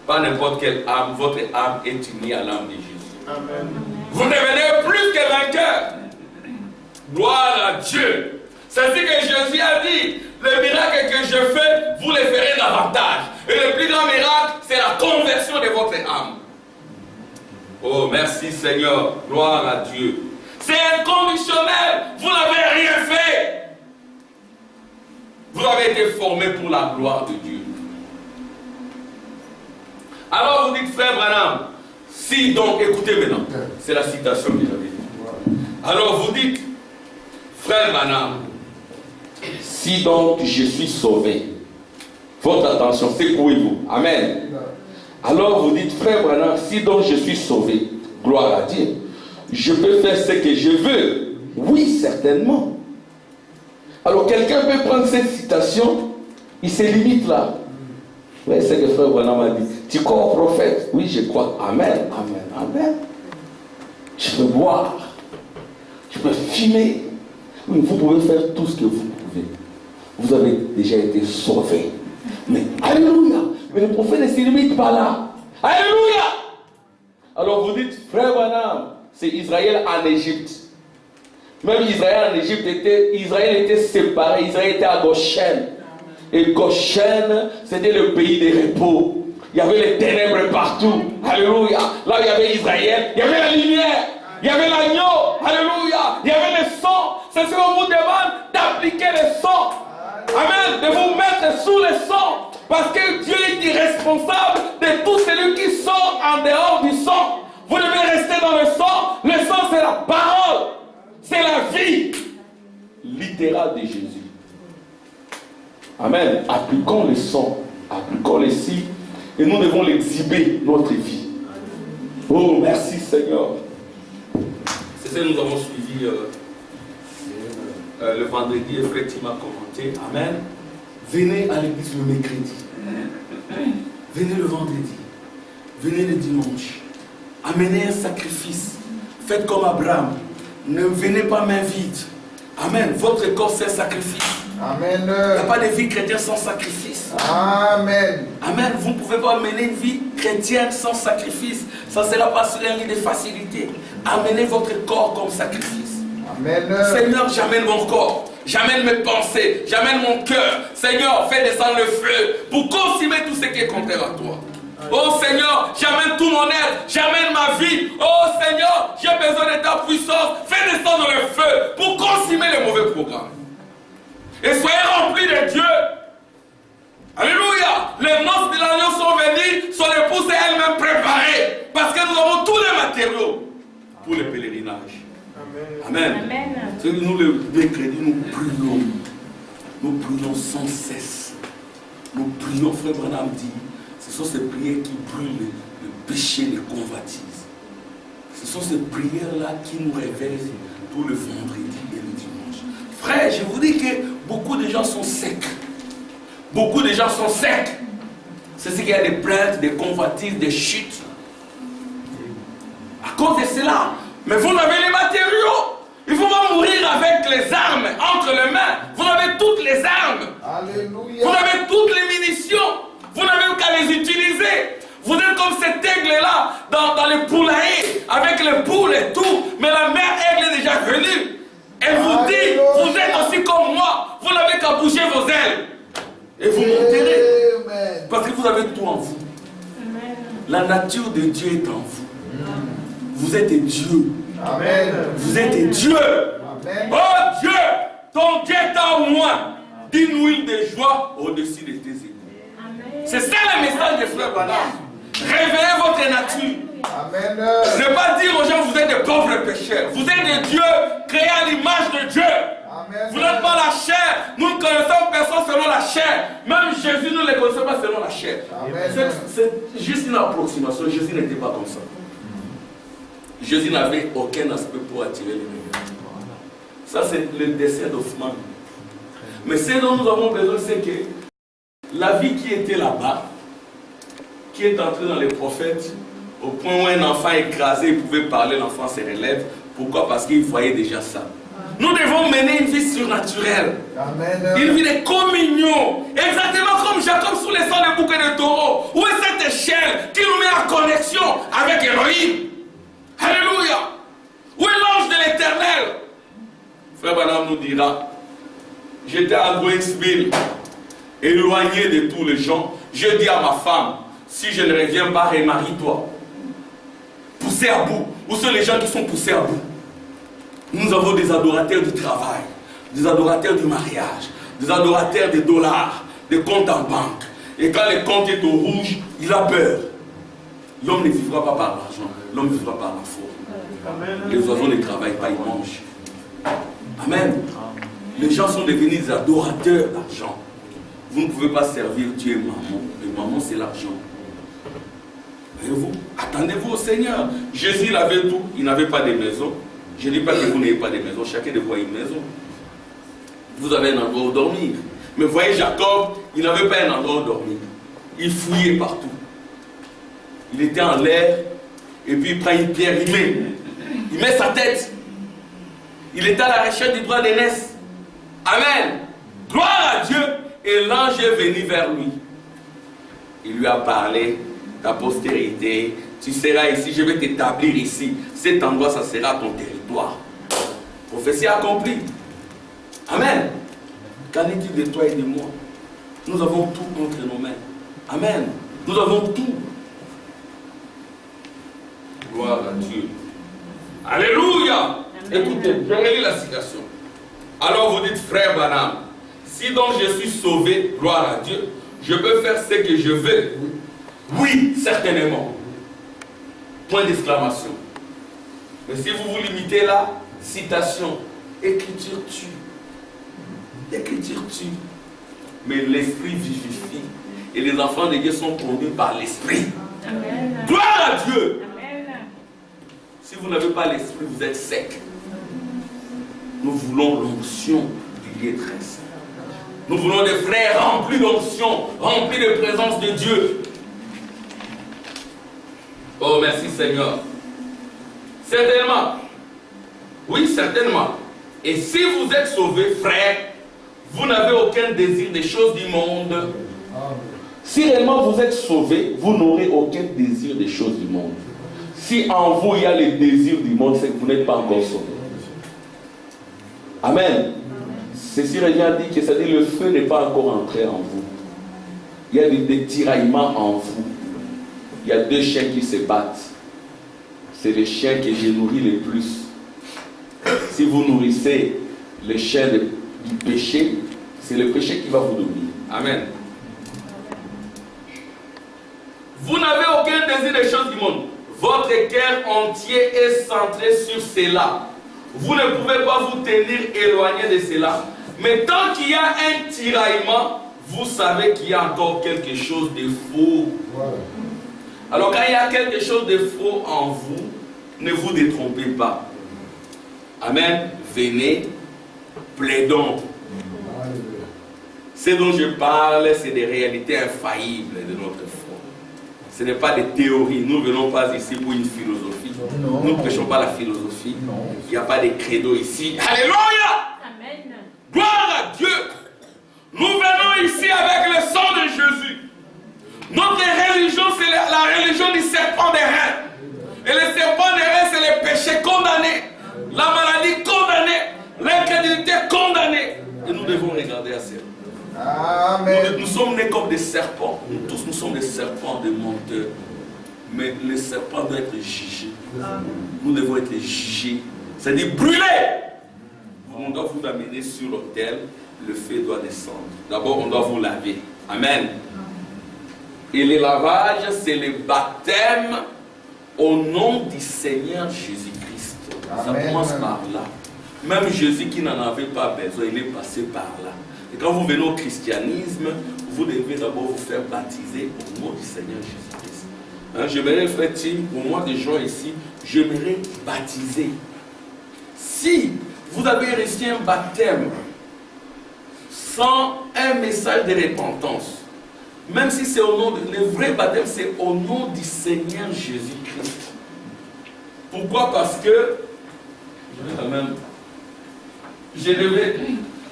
Pas n'importe quelle âme, votre âme est unie à l'âme de Jésus. Amen. Vous devenez plus que vainqueur. Gloire à Dieu. C'est ainsi que Jésus a dit, le miracle que je fais, vous les ferez davantage. Et le plus grand miracle, c'est la conversion de votre âme. Oh, merci Seigneur. Gloire à Dieu. C'est inconditionnel. Vous n'avez rien fait. Vous avez été formé pour la gloire de Dieu. Alors vous dites, frère Branham, si donc, écoutez maintenant, c'est la citation que j'avais dit. Alors vous dites, Frère Branham, si donc je suis sauvé, votre attention, secouez-vous. Amen. Alors vous dites, frère Branham, si donc je suis sauvé, gloire à Dieu, je peux faire ce que je veux. Oui, certainement. Alors quelqu'un peut prendre cette citation, il se limite là. Oui, c'est ce que frère Branham a dit. Tu crois au prophète? Oui, je crois. Amen, amen, amen. Je peux boire, je peux fumer. Oui, vous pouvez faire tout ce que vous pouvez. Vous avez déjà été sauvé. Mais, alléluia, mais le prophète ne se limite pas là. Alléluia. Alors vous dites, frère Branham, c'est Israël en Égypte. Même Israël en Égypte Israël était séparé, Israël était à Goshen. Et Goshen, c'était le pays des repos. Il y avait les ténèbres partout. Alléluia. Là où il y avait Israël, il y avait la lumière. Il y avait l'agneau. Alléluia. Il y avait le sang. C'est ce qu'on vous demande, d'appliquer le sang. Amen. De vous mettre sous le sang. Parce que Dieu est irresponsable de tout celui qui sort en dehors du sang. Vous devez rester dans le sang. Le sang, c'est la parole. C'est la vie littérale de Jésus. Amen. Appliquons le sang. Appliquons le si. Et nous devons l'exhiber, notre vie. Oh, merci Seigneur. C'est ça que nous avons suivi le vendredi. Et Frère Tim a commenté. Amen. Venez à l'église le mercredi. Venez le vendredi. Venez le dimanche. Amenez un sacrifice. Faites comme Abraham. Ne venez pas main vide. Amen. Votre corps, c'est un sacrifice. Amen. Il n'y a pas de vie chrétienne sans sacrifice. Amen. Amen. Vous ne pouvez pas mener une vie chrétienne sans sacrifice. Ça ne sera pas sur un lit de facilité. Amenez votre corps comme sacrifice. Amen. Seigneur, j'amène mon corps. J'amène mes pensées. J'amène mon cœur. Seigneur, fais descendre le feu pour consumer tout ce qui est contraire à toi. Oh Seigneur, j'amène tout mon être, j'amène ma vie. Oh Seigneur, j'ai besoin de ta puissance. Fais descendre le feu pour consumer les mauvais programmes. Et soyez remplis de Dieu. Alléluia. Les noces de l'agneau sont venues, son épouse est elle-même préparée. Parce que nous avons tous les matériaux pour le pèlerinage. Amen. Amen. Nous, le mercredi, nous prions. Nous prions sans cesse. Nous prions, frère Branham dit. Ce sont ces prières qui brûlent le péché, les convoitises. Ce sont ces prières-là qui nous réveillent tout le vendredi et le dimanche. Frère, je vous dis que beaucoup de gens sont secs. Beaucoup de gens sont secs. C'est ce qu'il y a des plaintes, des convoitises, des chutes. À cause de cela. Mais vous avez les matériaux. Il ne faut pas mourir avec les armes entre les mains. Vous avez toutes les armes. Alléluia. Vous avez toutes les munitions. Vous n'avez qu'à les utiliser. Vous êtes comme cet aigle-là dans les poulaillers, avec les poules et tout. Mais la mère aigle est déjà venue. Elle vous dit, vous êtes aussi comme moi. Vous n'avez qu'à bouger vos ailes. Et vous monterez. Parce que vous avez tout en vous. La nature de Dieu est en vous. Vous êtes Dieu. Amen. Vous êtes Dieu. Amen. Oh Dieu, ton Dieu est en moi. D'une huile de joie au-dessus de tes égaux. C'est ça le message des frères Branham. Réveillez votre nature. Amen. Ne pas dire aux gens vous êtes des pauvres pécheurs. Vous êtes des dieux créés à l'image de Dieu. Amen. Vous n'êtes pas la chair. Nous ne connaissons personne selon la chair. Même Jésus, nous ne le connaissons pas selon la chair. C'est juste une approximation. Jésus n'était pas comme ça. Jésus n'avait aucun aspect pour attirer les meilleurs. Ça, c'est le dessin d'Hoffmann. Mais ce dont nous avons besoin, c'est que la vie qui était là-bas, qui est entrée dans les prophètes, au point où un enfant écrasé pouvait parler, l'enfant se relève. Pourquoi? Parce qu'il voyait déjà ça. Nous devons mener une vie surnaturelle. Amen. Une vie de communion. Exactement comme Jacob sous les sangs des bouquets de taureau. Où est cette échelle qui nous met en connexion avec Elohim? Alléluia. Où est l'ange de l'éternel? Frère Branham nous dira, j'étais à Gainesville, éloigné de tous les gens. Je dis à ma femme, si je ne reviens pas, remarie-toi. Poussé à bout. Où sont les gens qui sont poussés à bout? Nous avons des adorateurs du travail, des adorateurs du mariage, des adorateurs des dollars, des comptes en banque. Et quand le compte est au rouge, il a peur. L'homme ne vivra pas par l'argent, l'homme vivra par la foi. Les oiseaux ne travaillent pas, ils mangent. Amen. Les gens sont devenus des adorateurs d'argent. Vous ne pouvez pas servir Dieu et maman. Et maman, c'est l'argent. Voyez-vous? Attendez-vous au Seigneur. Jésus, il avait tout. Il n'avait pas de maison. Je ne dis pas que vous n'avez pas de maison. Chacun de vous a une maison. Vous avez un endroit où dormir. Mais voyez, Jacob, il n'avait pas un endroit où dormir. Il fouillait partout. Il était en l'air. Et puis il prend une pierre, il met sa tête. Il était à la recherche du droit d'aînesse. Amen. Gloire à Dieu. Et l'ange est venu vers lui. Il lui a parlé, ta postérité, tu seras ici, je vais t'établir ici. Cet endroit, ça sera ton territoire. Prophétie accomplie. Amen. Qu'en est-il de toi et de moi? Nous avons tout entre nos mains. Amen. Nous avons tout. Gloire à Dieu. Alléluia. Écoutez, je relis la citation. Alors vous dites, frère Branham, si donc je suis sauvé, gloire à Dieu, je peux faire ce que je veux. Oui, certainement. Point d'exclamation. Mais si vous vous limitez là, citation, écriture tue. L'écriture tue. Mais l'esprit vivifie. Et les enfants de Dieu sont conduits par l'esprit. Amen. Gloire à Dieu. Amen. Si vous n'avez pas l'esprit, vous êtes sec. Nous voulons l'onction du lieu très saint. Nous voulons des frères remplis d'onction, remplis de présence de Dieu. Oh, merci Seigneur. Certainement. Oui, certainement. Et si vous êtes sauvés, frères, vous n'avez aucun désir des choses du monde. Si réellement vous êtes sauvés, vous n'aurez aucun désir des choses du monde. Si en vous il y a les désirs du monde, c'est que vous n'êtes pas encore sauvés. Amen. Ceci revient dit que c'est-à-dire le feu n'est pas encore entré en vous. Il y a des tiraillements en vous. Il y a deux chiens qui se battent. C'est les chiens que j'ai nourris le plus. Si vous nourrissez les chiens du péché, c'est le péché qui va vous dominer. Amen. Vous n'avez aucun désir des choses du monde. Votre cœur entier est centré sur cela. Vous ne pouvez pas vous tenir éloigné de cela. Mais tant qu'il y a un tiraillement, vous savez qu'il y a encore quelque chose de faux. Alors quand il y a quelque chose de faux en vous, ne vous détrompez pas. Amen. Venez, plaidons. Ce dont je parle, c'est des réalités infaillibles de notre foi. Ce n'est pas des théories. Nous ne venons pas ici pour une philosophie. Non. Nous ne prêchons pas la philosophie. Non. Il n'y a pas de credo ici. Alléluia! Amen. Gloire à Dieu. Nous venons ici avec le sang de Jésus. Notre religion, c'est la religion du serpent des reins. Et le serpent des reins, c'est le péché condamné. La maladie condamnée. L'incrédulité condamnée. Et nous devons regarder à cela. Amen. Nous sommes nés comme des serpents. Nous tous, nous sommes des serpents, des menteurs. Mais les serpents doivent être jugés. Nous devons être jugés. C'est-à-dire brûlés. On doit vous amener sur l'autel. Le feu doit descendre. D'abord, on doit vous laver. Amen. Et le lavage, c'est le baptême au nom du Seigneur Jésus-Christ. Ça commence par là. Même Jésus qui n'en avait pas besoin, il est passé par là. Et quand vous venez au christianisme, vous devez d'abord vous faire baptiser au nom du Seigneur Jésus-Christ. Hein, j'aimerais, frère Tim, pour moi, des gens ici, j'aimerais baptiser. Si vous avez reçu un baptême sans un message de repentance, même si c'est au nom de... Le vrai baptême, c'est au nom du Seigneur Jésus-Christ. Pourquoi? Parce que...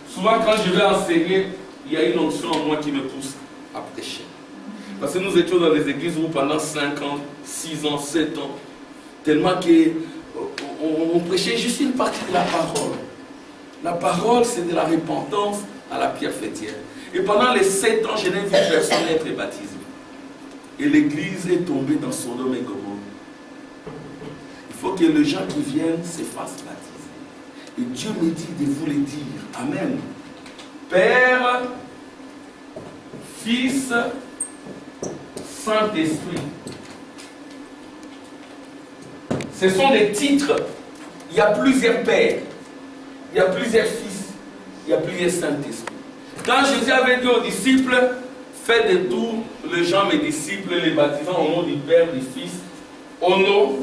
souvent quand je vais enseigner, il y a une onction en moi qui me pousse à prêcher. Parce que nous étions dans les églises où pendant 5 ans, 6 ans, 7 ans, tellement qu'on prêchait juste une partie de la parole. La parole, c'est de la repentance à la pierre fêtière. Et pendant les 7 ans, je n'ai vu personne être baptisé. Et l'église est tombée dans Sodome et Gomorrhe. Il faut que les gens qui viennent se fassent baptiser. Et Dieu me dit de vous le dire. Amen. Père, Fils, Saint-Esprit. Ce sont des titres. Il y a plusieurs pères. il y a plusieurs fils, il y a plusieurs Saint-Esprit. Quand Jésus avait dit aux disciples, faites de tous les gens mes disciples, les baptisant au nom du Père, du Fils, au nom.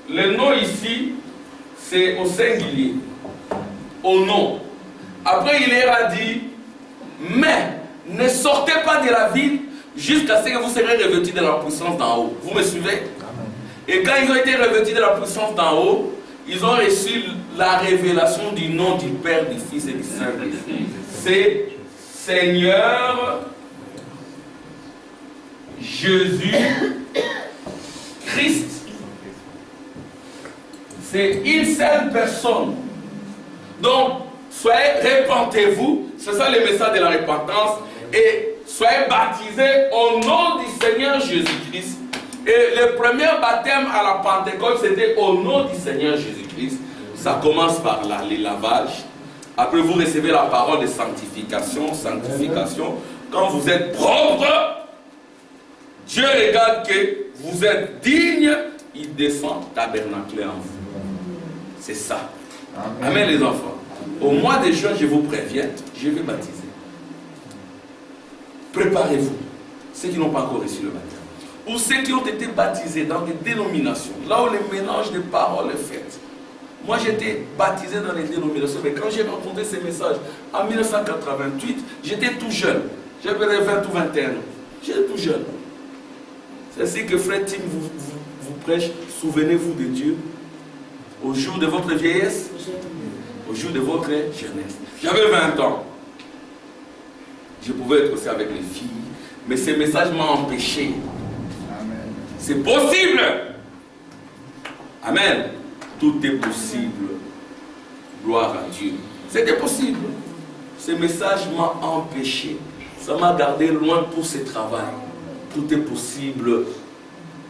Le nom ici, c'est au singulier. Au nom. Après, il leur a dit, mais ne sortez pas de la ville jusqu'à ce que vous serez revêtus de la puissance d'en haut. Vous me suivez? Et quand ils ont été revêtus de la puissance d'en haut, ils ont reçu la révélation du nom du Père, du Fils et du Saint-Esprit. C'est Seigneur Jésus Christ. C'est une seule personne. Donc, repentez-vous, c'est ça le message de la repentance, et soyez baptisés au nom du Seigneur Jésus-Christ. Et le premier baptême à la Pentecôte, c'était au nom du Seigneur Jésus-Christ. Ça commence par là, les lavages. Après, vous recevez la parole de sanctification. Quand vous êtes propre, Dieu regarde que vous êtes digne, il descend tabernacle en vous. C'est ça. Amen, les enfants. Au mois de juin, je vous préviens, je vais baptiser. Préparez-vous. Ceux qui n'ont pas encore reçu le baptême. Ou ceux qui ont été baptisés dans des dénominations, là où le mélange de paroles est fait. Moi, j'étais baptisé dans les dénominations, mais quand j'ai rencontré ces messages en 1988, j'étais tout jeune. J'avais 20 ou 21 ans. J'étais tout jeune. C'est ainsi que Frère Tim vous prêche, souvenez-vous de Dieu au jour de votre vieillesse, au jour de votre jeunesse. J'avais 20 ans. Je pouvais être aussi avec les filles, mais ce message m'a empêché. C'est possible. Amen. Tout est possible. Gloire à Dieu. C'était possible. Ce message m'a empêché. Ça m'a gardé loin pour ce travail. Tout est possible.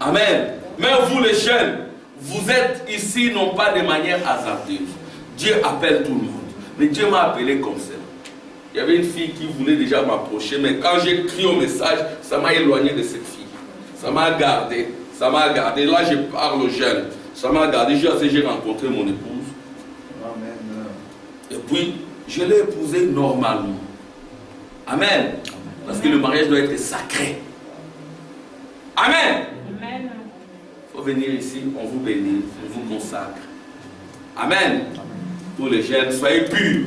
Amen. Mais vous les jeunes, vous êtes ici non pas de manière hasardeuse. Dieu appelle tout le monde. Mais Dieu m'a appelé comme ça. Il y avait une fille qui voulait déjà m'approcher, mais quand j'ai crié au message, ça m'a éloigné de cette fille. Ça m'a gardé. Ça m'a gardé. Là, je parle aux jeunes. Ça m'a gardé. J'ai rencontré mon épouse. Amen. Et puis, je l'ai épousée normalement. Amen. Parce que le mariage doit être sacré. Amen. Il faut venir ici, on vous bénit, on vous consacre. Amen. Tous les jeunes, soyez purs.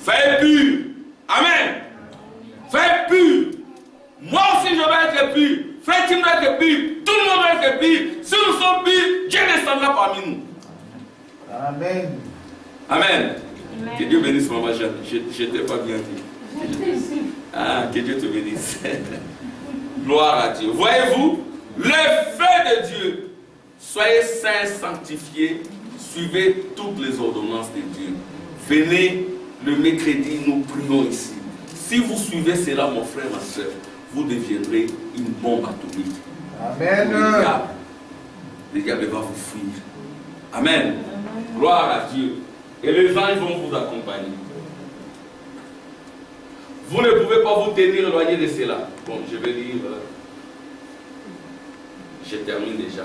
Soyez purs. Amen. Soyez purs. Moi aussi, je vais être pur. Frère Tim doit être pur. Tout le monde doit être pur. Si nous sommes purs, Dieu descendra parmi nous. Amen. Amen. Que Dieu bénisse maman Jeanne. Je ne t'ai pas bien dit. Ah, que Dieu te bénisse. Gloire à Dieu. Voyez-vous, le feu de Dieu. Soyez saints, sanctifiés. Suivez toutes les ordonnances de Dieu. Venez le mercredi, nous prions ici. Si vous suivez cela, mon frère, ma soeur, vous deviendrez une bombe atomique. Amen. Le diable va vous fuir. Amen. Gloire à Dieu. Et les anges vont vous accompagner. Vous ne pouvez pas vous tenir éloigné de cela. Bon, je vais lire. Je termine déjà.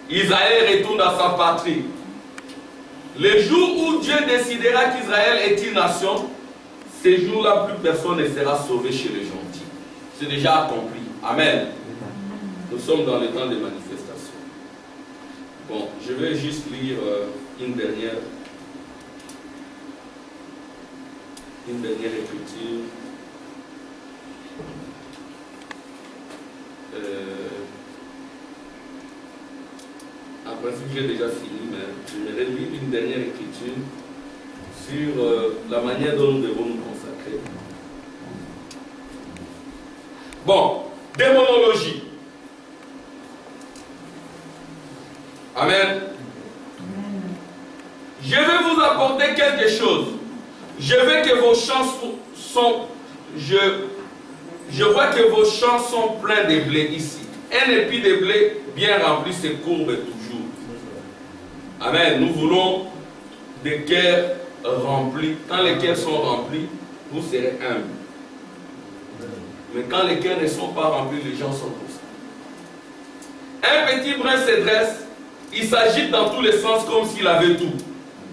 Israël retourne à sa patrie. Le jour où Dieu décidera qu'Israël est une nation, ce jour-là, plus personne ne sera sauvé chez les gentils. C'est déjà accompli. Amen. Nous sommes dans le temps des manifestations. Bon, je vais juste lire une dernière écriture. En principe, j'ai déjà fini, mais je vais lire une dernière écriture sur la manière dont nous devons nous consacrer. Bon, démonologie. Amen. Je vais vous apporter quelque chose. Je veux que vos champs sont... Je vois que vos champs sont pleins de blé ici. Un épi de blé bien rempli se courbe toujours. Amen. Nous voulons des cœurs remplis. Quand les cœurs sont remplis, vous serez humbles. Mais quand les cœurs ne sont pas remplis, les gens sont comme ça. Un petit brin se dresse, il s'agite dans tous les sens comme s'il avait tout.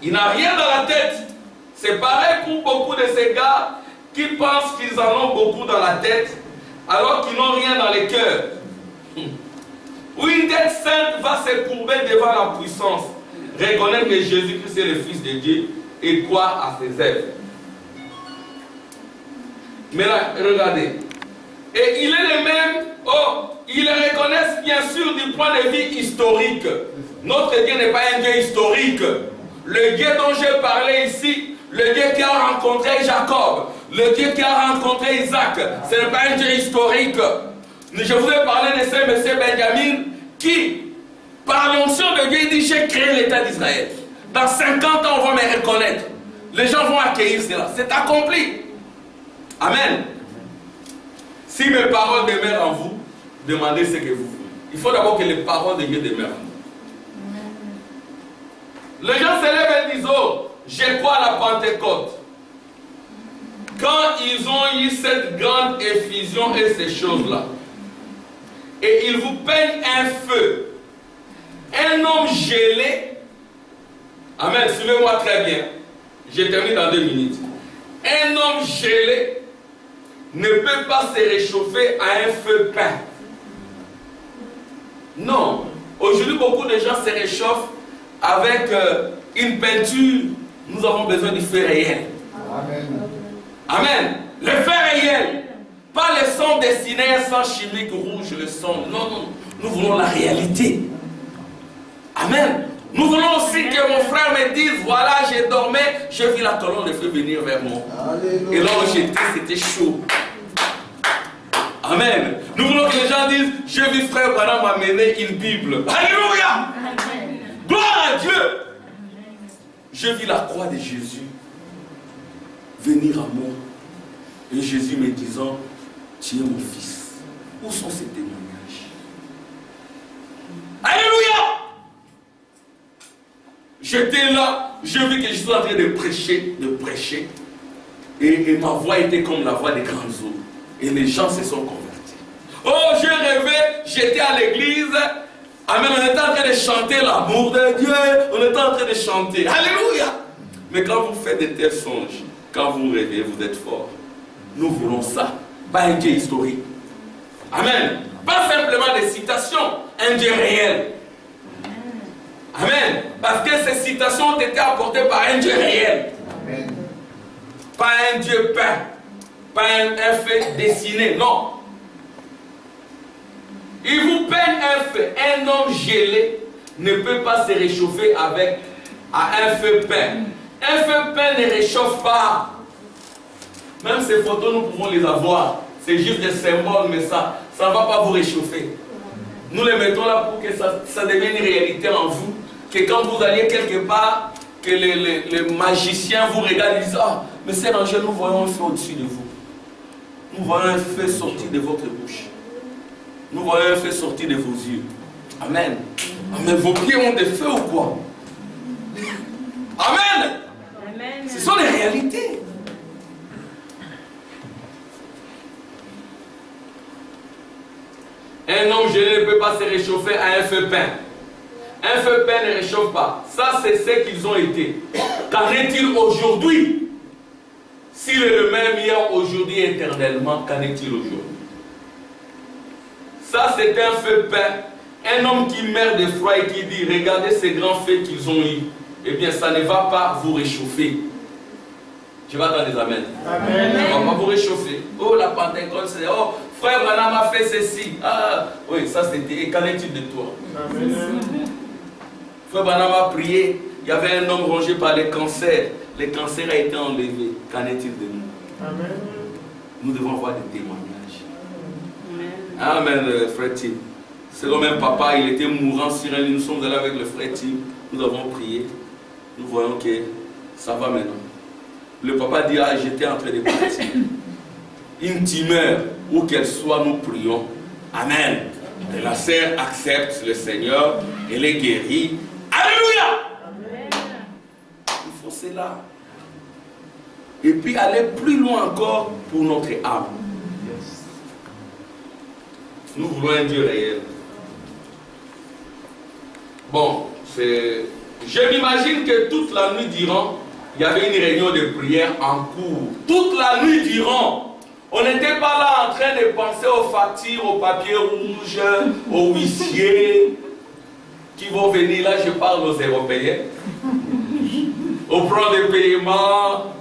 Il n'a rien dans la tête. C'est pareil pour beaucoup de ces gars qui pensent qu'ils en ont beaucoup dans la tête alors qu'ils n'ont rien dans les cœurs. Où une tête sainte va se courber devant la puissance, reconnaître que Jésus-Christ est le Fils de Dieu et croire à ses œuvres. Mais là, regardez. Et il est le même. Oh, ils le reconnaissent bien sûr du point de vue historique. Notre Dieu n'est pas un Dieu historique. Le Dieu dont j'ai parlé ici, le Dieu qui a rencontré Jacob, le Dieu qui a rencontré Isaac, ce n'est pas un Dieu historique. Je vous ai parlé de ce monsieur Benjamin qui, par l'onction de Dieu, il dit j'ai créé l'État d'Israël. Dans 50 ans, on va me reconnaître. Les gens vont accueillir cela. C'est accompli. Amen. Si mes paroles demeurent en vous, demandez ce que vous voulez. Il faut d'abord que les paroles de Dieu demeurent en vous. Les gens se lèvent et disent, oh, je crois à la Pentecôte. Quand ils ont eu cette grande effusion et ces choses-là, et ils vous peignent un feu, un homme gelé, amen, suivez-moi très bien, je termine dans 2 minutes. Un homme gelé ne peut pas se réchauffer à un feu peint. Non. Aujourd'hui, beaucoup de gens se réchauffent avec une peinture. Nous avons besoin du feu réel. Amen. Amen. Le feu réel. Pas le sang dessiné, un sang chimique rouge, le sang. Non, non. Nous voulons la réalité. Amen. Nous voulons aussi que mon frère me dise, voilà, je dormais, je vis la colonne de feu venir vers moi. Alléluia. Et là où j'étais, c'était chaud. Amen. Nous voulons que les gens disent, je vis frère Branham m'amener une Bible. Alléluia. Gloire à Dieu. Je vis la croix de Jésus venir à moi. Et Jésus me disant, tu es mon fils. Où sont ces témoignages? Alléluia. J'étais là, je vis que je suis en train de prêcher. Et ma voix était comme la voix des grands eaux. Et les gens se sont convertis. Oh, j'ai rêvé, j'étais à l'église. Amen, on était en train de chanter l'amour de Dieu. On était en train de chanter. Alléluia. Mais quand vous faites de tels songes, quand vous rêvez, vous êtes fort. Nous voulons ça. Pas un Dieu historique. Amen. Pas simplement des citations, un Dieu réel. Amen. Parce que ces citations ont été apportées par un Dieu réel. Amen. Pas un Dieu peint. Pas un fait dessiné. Non. Il vous peigne un feu. Un homme gelé ne peut pas se réchauffer avec un feu peint. Un feu peint ne réchauffe pas. Même ces photos, nous pouvons les avoir. C'est juste des symboles, mais ça ne va pas vous réchauffer. Nous les mettons là pour que ça devienne une réalité en vous. Que quand vous alliez quelque part, que les magiciens vous regardent et disent, ah, mais c'est Angèle, nous voyons un feu au-dessus de vous. Nous voyons un feu sortir de votre bouche. Nous voyons un feu sortir de vos yeux. Amen. Amen. Vos pieds ont des feux ou quoi? Amen. Amen. Ce sont les réalités. Un homme gelé ne peut pas se réchauffer à un feu peint. Un feu peint ne réchauffe pas. Ça, c'est ce qu'ils ont été. Qu'en est-il aujourd'hui? S'il est le même hier, aujourd'hui, éternellement, qu'en est-il aujourd'hui? Ça, c'est un feu peint. Un homme qui meurt de froid et qui dit, regardez ces grands faits qu'ils ont eus. Eh bien, ça ne va pas vous réchauffer. Tu vas dans les amens. Amen. Ça ne va pas vous réchauffer. Oh, la Pentecôte, c'est... Oh, frère Branham a fait ceci. Ah, oui, ça c'était... Et qu'en est-il de toi? Amen. Frère Branham a prié. Il y avait un homme rongé par les cancers. Le cancer a été enlevé. Qu'en est-il de nous? Amen. Nous devons avoir des témoignages. Amen. Amen, frère Tim. Selon même papa, il était mourant sur un lit. Nous sommes allés avec le frère Tim. Nous avons prié. Nous voyons que ça va maintenant. Le papa dit, ah, j'étais en train de partir. Une tumeur, où qu'elle soit, nous prions. Amen. Et la sœur accepte le Seigneur. Elle est guérie. Alléluia. Amen. Il faut cela. Et puis aller plus loin encore pour notre âme. Nous voulons un Dieu réel. Bon, c'est Je m'imagine que toute la nuit durant, il y avait une réunion de prière en cours. Toute la nuit durant, on n'était pas là en train de penser aux factures, aux papiers rouges, aux huissiers qui vont venir. Là, je parle aux Européens. Au plan de paiement,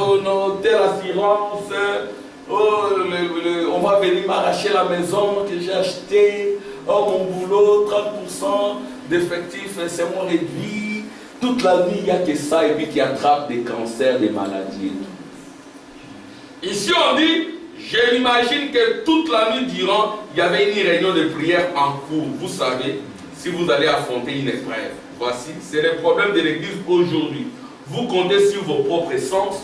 aux telle assurance, on va venir m'arracher la maison que j'ai achetée, mon boulot, 30% d'effectifs, c'est mon réduit. Toute la nuit, il n'y a que ça, et puis qui attrape des cancers, des maladies et tout. Ici, on dit, je m'imagine que toute la nuit durant, il y avait une réunion de prière en cours. Vous savez, si vous allez affronter une épreuve, voici, c'est le problème de l'Église aujourd'hui. Vous comptez sur vos propres sens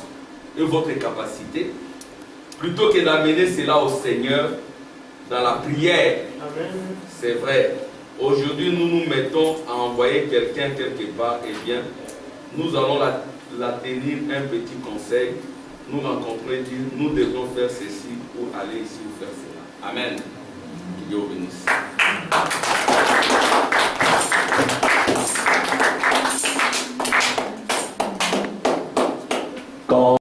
et votre capacité, plutôt que d'amener cela au Seigneur dans la prière. Amen. C'est vrai. Aujourd'hui, nous nous mettons à envoyer quelqu'un quelque part, eh bien, nous allons la tenir un petit conseil, nous rencontrer, dire, nous devons faire ceci ou aller ici ou faire cela. Amen. Que Dieu vous bénisse. Quand